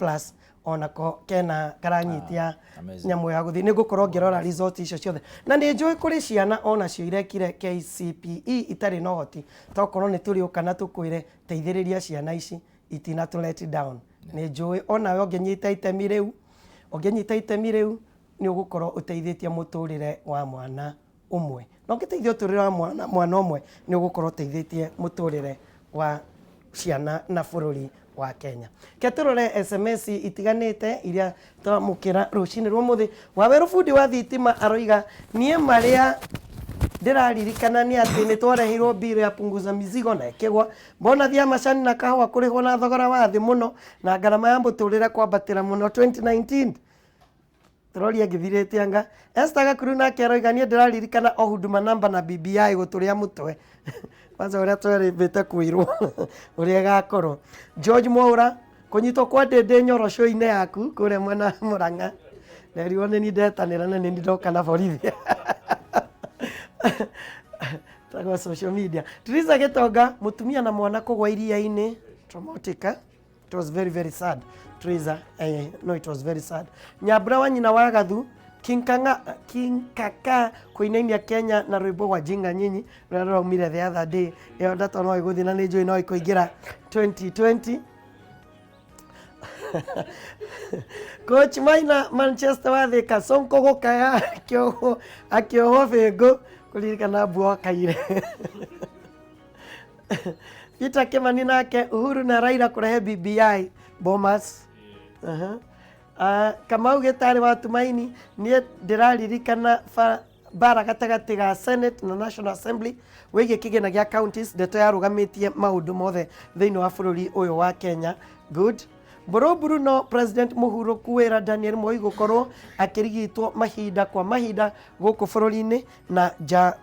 onako kena karanyitia nyamu ya guthie ni gukorwo ngirora result icio ciothe na ni njui kuri ciana ona cio irekire KCPE itari no hoti tokorwo ni turi ukana tukwire teithiriria ciana ici itina to let down ni njui ona we ongenyita itemi riu ni ugukorwo uteithĩtie muturire wa mwana umwe no ngiteithio uturire wa mwana umwe ni ugukorwo uteithĩtie muturire wa ciana na bururi wa Kenya. Keturore SMS itiganite iria twamukira rucini rwa muthi wawe rufundi wa thitima aroiga nie maria ndiraririkana ni ati ni twarehirwo bill ya punguza mizigo na ikigwa mbona thia macani na kahwa kurihwo na thogora wa thi muno na garama ya muturire kwambatira muno 2019 turoria ngithirite anga Esther Gakuru na keroiga nie ndiraririkana o huduma number na BBI guturia mutwe kwanza uria tweribite kwirwo uria gakorwo George Mwaura kunyitwo kwa ndende nyoro show-ine yaku kure mwena Murang'a neriwo ni ndetanira na ni ndoka na borithi tagwa social media Teresa Getonga mutumia na mwana kugwa iria-ini traumatica it was very sad Teresa no it was very sad Nyabra wa nyina wa Gathu King Kaka kuinainia Kenya na rwimbo wa Jinga Nyinyi rero umire the other day yo ndato no iguthi na ni njui no ikuingira 2020 Coach Maina Manchester wathika Sonko gukaya akioho bengo kuririkana buo kaire Peter Kimani nake Uhuru na Raila kurehe BBI Bomas Kamau Gitari wa Tumaini nie ndiraririkana bara gatagati ga Senate na National Assembly wege kigena gia counties ndeto yarugamitie maundu mothe thiini wa bururi uyu wa Kenya good Buruburu no President Muhuru kuwera Daniel Moi gukorwo akirigitwo mahinda kwa mahinda guku bururi-ini na ja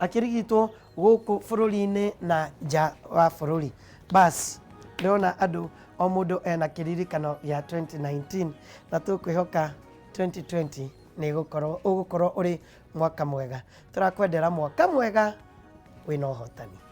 akirigitwo guku bururi-ini na ja wa bururi. Bas ndona andu o mundu ena kiririkano ya 2019 na tukwihoka 2020 ni gukorwo uri mwaka mwega. Turakwendera mwaka mwega wina uhotani.